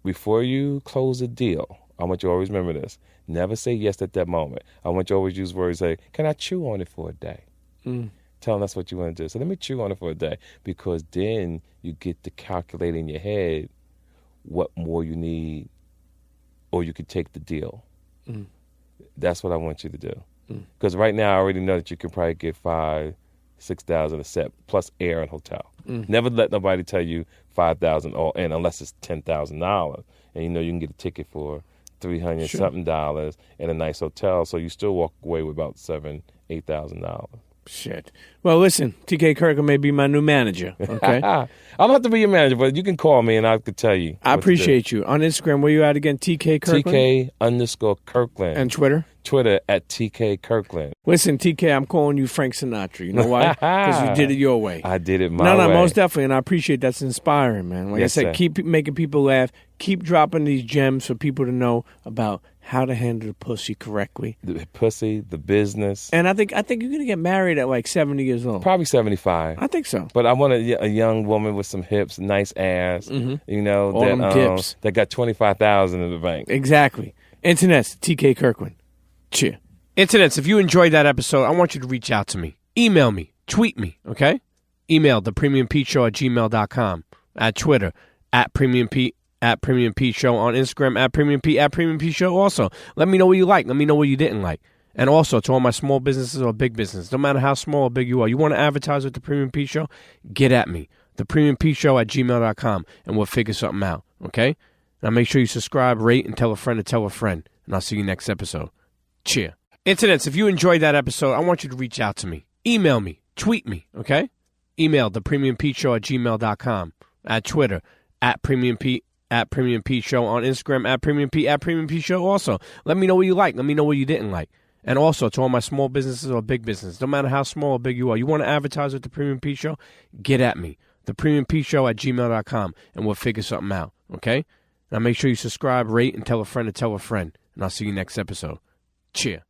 Before you close a deal, I want you to always remember this. Never say yes at that moment. I want you to always use words like, can I chew on it for a day? Tell them that's what you want to do. So let me chew on it for a day, because then you get to calculate in your head what more you need, or you could take the deal. That's what I want you to do. Because right now I already know that you can probably get $5,000-$6,000 a set plus air and hotel. Never let nobody tell you $5,000 all in unless it's $10,000, and you can get a ticket for $300-something dollars in a nice hotel, so you still walk away with about $7,000-$8,000. Shit. Well, listen, TK Kirkland may be my new manager, okay? I don't have to be your manager, but you can call me and I could tell you. I appreciate you. On Instagram, where you at again? TK Kirkland? TK_Kirkland. And Twitter? Twitter at TK Kirkland. Listen, TK, I'm calling you Frank Sinatra. You know why? Because you did it your way. I did it my way. No, most definitely, and I appreciate that's inspiring, man. Like Yes, I said, sir. keep making people laugh. Keep dropping these gems for people to know about how to handle the pussy correctly. The pussy, the business. And I think you're gonna get married at 70 years old. Probably 75. I think so. But I want a young woman with some hips, nice ass, All them dips. that got $25,000 in the bank. Exactly. Internet's TK Kirkland. Cheer. Internets, if you enjoyed that episode, I want you to reach out to me. Email me. Tweet me, okay? Email thepremiumpeteshow@gmail.com. At Twitter, @PremiumPete, @PremiumPete on Instagram, @PremiumPete also. Let me know what you like. Let me know what you didn't like. And also, to all my small businesses or big businesses, no matter how small or big you are, you want to advertise with The Premium Pete Show? Get at me. thepremiumpeteshow@gmail.com, and we'll figure something out, okay? Now make sure you subscribe, rate, and tell a friend to tell a friend. And I'll see you next episode. Cheer. Internets, if you enjoyed that episode, I want you to reach out to me. Email me. Tweet me, okay? Email thepremiumpeteshow@gmail.com. At Twitter, @PremiumPete, @PremiumPete on Instagram, @PremiumPete also. Let me know what you like. Let me know what you didn't like. And also, to all my small businesses or big businesses, no matter how small or big you are, you want to advertise with The Premium Pete Show? Get at me. thepremiumpeteshow@gmail.com, and we'll figure something out, okay? Now make sure you subscribe, rate, and tell a friend to tell a friend. And I'll see you next episode. Cheer.